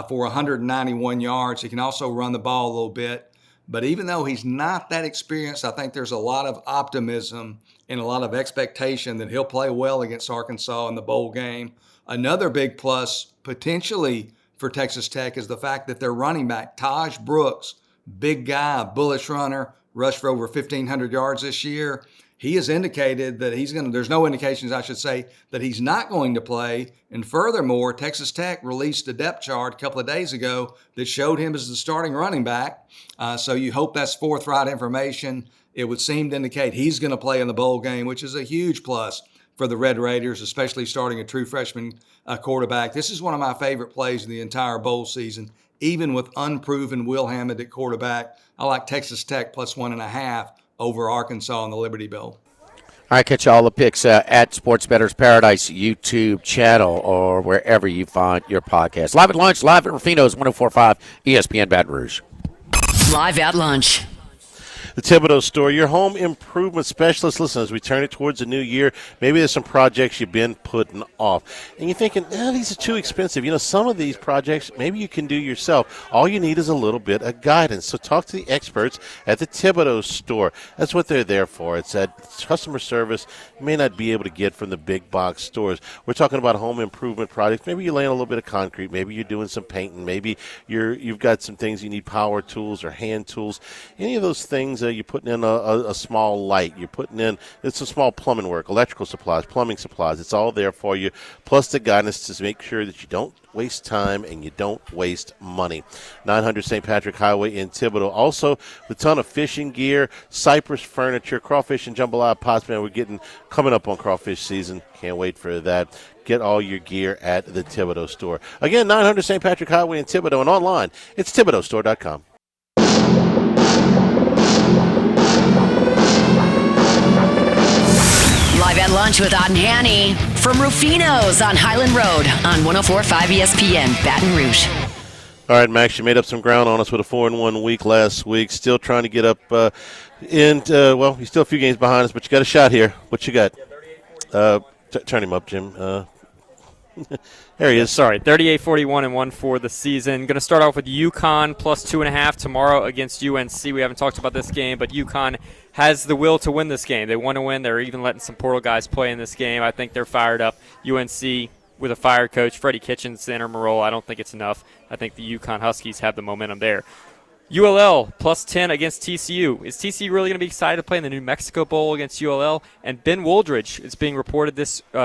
for 191 yards. He can also run the ball a little bit. But even though he's not that experienced, I think there's a lot of optimism and a lot of expectation that he'll play well against Arkansas in the bowl game. Another big plus potentially for Texas Tech is the fact that their running back, Taj Brooks, big guy, bullish runner, rushed for over 1,500 yards this year. He has indicated that there's no indications, I should say, that he's not going to play. And furthermore, Texas Tech released a depth chart a couple of days ago that showed him as the starting running back. So you hope that's forthright information. It would seem to indicate he's going to play in the bowl game, which is a huge plus for the Red Raiders, especially starting a true freshman quarterback. This is one of my favorite plays in the entire bowl season, even with unproven Will Hammond at quarterback. I like Texas Tech plus 1.5 over Arkansas in the Liberty Bowl. All right, catch all the picks at Sports Bettor's Paradise YouTube channel or wherever you find your podcast. Live at lunch, live at Rufino's 104.5 ESPN Baton Rouge. Live at lunch. The Thibodeau Store, your home improvement specialist. Listen, as we turn it towards the new year, maybe there's some projects you've been putting off. And you're thinking, these are too expensive. You know, some of these projects maybe you can do yourself. All you need is a little bit of guidance. So talk to the experts at the Thibodeau Store. That's what they're there for. It's that customer service you may not be able to get from the big box stores. We're talking about home improvement projects. Maybe you're laying a little bit of concrete. Maybe you're doing some painting. Maybe you've got some things you need, power tools or hand tools. Any of those things, you're putting in a small light. You're putting in, it's some small plumbing work, electrical supplies, plumbing supplies. It's all there for you, plus the guidance to make sure that you don't waste time and you don't waste money. 900 St. Patrick Highway in Thibodeau. Also, a ton of fishing gear, cypress furniture, crawfish and jambalaya pots. Man, we're coming up on crawfish season. Can't wait for that. Get all your gear at the Thibodeau Store. Again, 900 St. Patrick Highway in Thibodeau, and online, it's ThibodeauStore.com. Live at lunch with Ott and Hanny from Rufino's on Highland Road on 104.5 ESPN, Baton Rouge. All right, Max, you made up some ground on us with a 4-1 week last week. Still trying to get up you're still a few games behind us, but you got a shot here. What you got? Turn him up, Jim. There he is. Sorry, 38-41-1 for the season. Going to start off with UConn plus 2.5 tomorrow against UNC. We haven't talked about this game, but UConn has the will to win this game. They want to win. They're even letting some portal guys play in this game. I think they're fired up. UNC with a fired coach, Freddie Kitchens, interim role. I don't think it's enough. I think the UConn Huskies have the momentum there. ULL plus 10 against TCU. Is TCU really going to be excited to play in the New Mexico Bowl against ULL? And Ben Wooldridge, it's being reported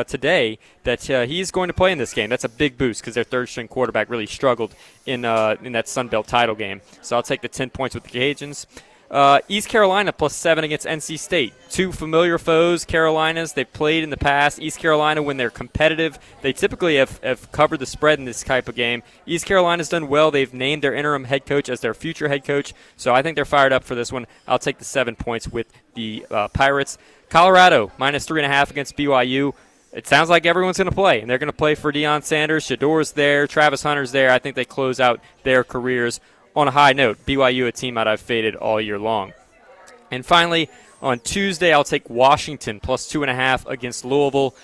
today that he's going to play in this game. That's a big boost because their third-string quarterback really struggled in that Sun Belt title game. So I'll take the 10 points with the Cajuns. East Carolina plus 7 against NC State. Two familiar foes, Carolinas. They've played in the past. East Carolina, when they're competitive, they typically have covered the spread in this type of game. East Carolina's done well. They've named their interim head coach as their future head coach. So I think they're fired up for this one. I'll take the 7 points with the Pirates. Colorado, minus 3.5 against BYU. It sounds like everyone's going to play, and they're going to play for Deion Sanders. Shador's there. Travis Hunter's there. I think they close out their careers on a high note. BYU, a team that I've faded all year long. And finally, on Tuesday, I'll take Washington plus 2.5 against Louisville.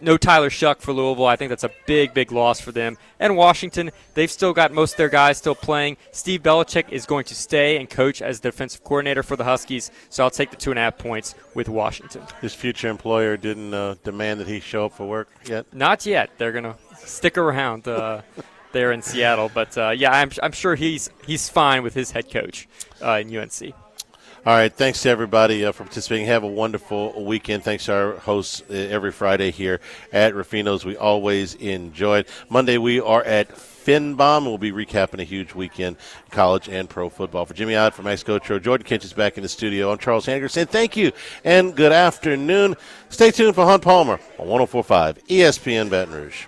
No Tyler Shuck for Louisville. I think that's a big, big loss for them. And Washington, they've still got most of their guys still playing. Steve Belichick is going to stay and coach as defensive coordinator for the Huskies, so I'll take the 2.5 points with Washington. His future employer didn't demand that he show up for work yet? Not yet. They're going to stick around there in Seattle. But, I'm sure he's fine with his head coach in UNC. All right, thanks to everybody for participating. Have a wonderful weekend. Thanks to our hosts every Friday here at Rufino's. We always enjoy it. Monday we are at Finbom. We'll be recapping a huge weekend, college and pro football. For Jimmy Ott, for Max Gotro, Jordan Kinch is back in the studio. I'm Charles Hanniger saying thank you and good afternoon. Stay tuned for Hunt Palmer on 104.5 ESPN Baton Rouge.